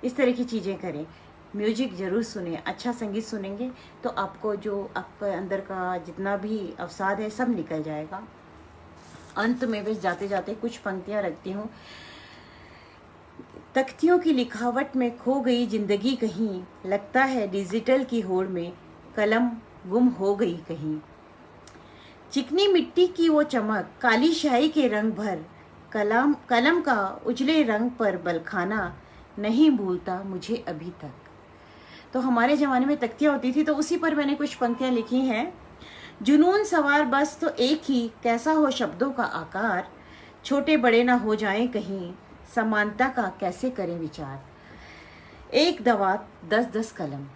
इस तरह की चीज़ें करें। म्यूजिक ज़रूर सुने, अच्छा संगीत सुनेंगे तो आपको जो आपके अंदर का जितना भी अवसाद है सब निकल जाएगा। अंत में बस जाते जाते कुछ पंक्तियाँ रखती हूँ। तख्तियों की लिखावट में खो गई जिंदगी कहीं, लगता है डिजिटल की होड़ में कलम गुम हो गई कहीं। चिकनी मिट्टी की वो चमक, काली शाही के रंग भर, कलम का उजले रंग पर बलखाना नहीं भूलता मुझे अभी तक। तो हमारे ज़माने में तख्तियाँ होती थी, तो उसी पर मैंने कुछ पंक्तियाँ लिखी हैं। जुनून सवार बस तो एक ही, कैसा हो शब्दों का आकार, छोटे बड़े ना हो जाएं कहीं, समानता का कैसे करें विचार। एक दवात 10-10 कलम,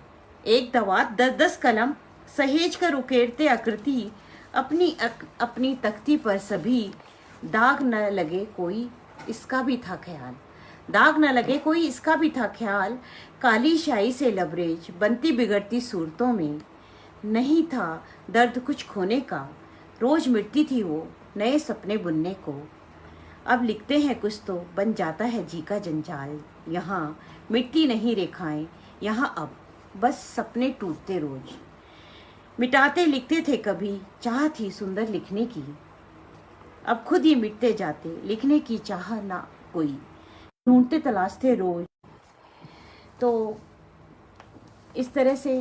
एक दवात 10-10 कलम, सहेज कर उकेरते आकृति, अपनी तख्ती पर सभी, दाग न लगे कोई इसका भी था ख्याल, दाग न लगे कोई इसका भी था ख्याल। काली शाही से लबरेज बनती बिगड़ती सूरतों में, नहीं था दर्द कुछ खोने का, रोज मिटती थी वो नए सपने बुनने को। अब लिखते हैं कुछ तो बन जाता है जी का जंजाल, यहाँ मिटती नहीं रेखाएं, यहाँ अब बस सपने टूटते रोज। मिटाते लिखते थे कभी, चाह थी सुंदर लिखने की, अब खुद ही मिटते जाते लिखने की चाह ना कोई, ढूंढते तलाशते रोज। तो इस तरह से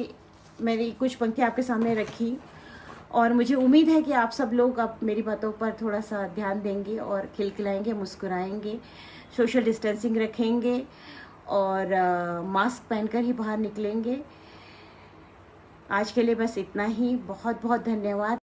मेरी कुछ पंक्तियाँ आपके सामने रखी, और मुझे उम्मीद है कि आप सब लोग अब मेरी बातों पर थोड़ा सा ध्यान देंगे और खिलखिलाएंगे, मुस्कुराएंगे, सोशल डिस्टेंसिंग रखेंगे और मास्क पहनकर ही बाहर निकलेंगे। आज के लिए बस इतना ही। बहुत बहुत धन्यवाद।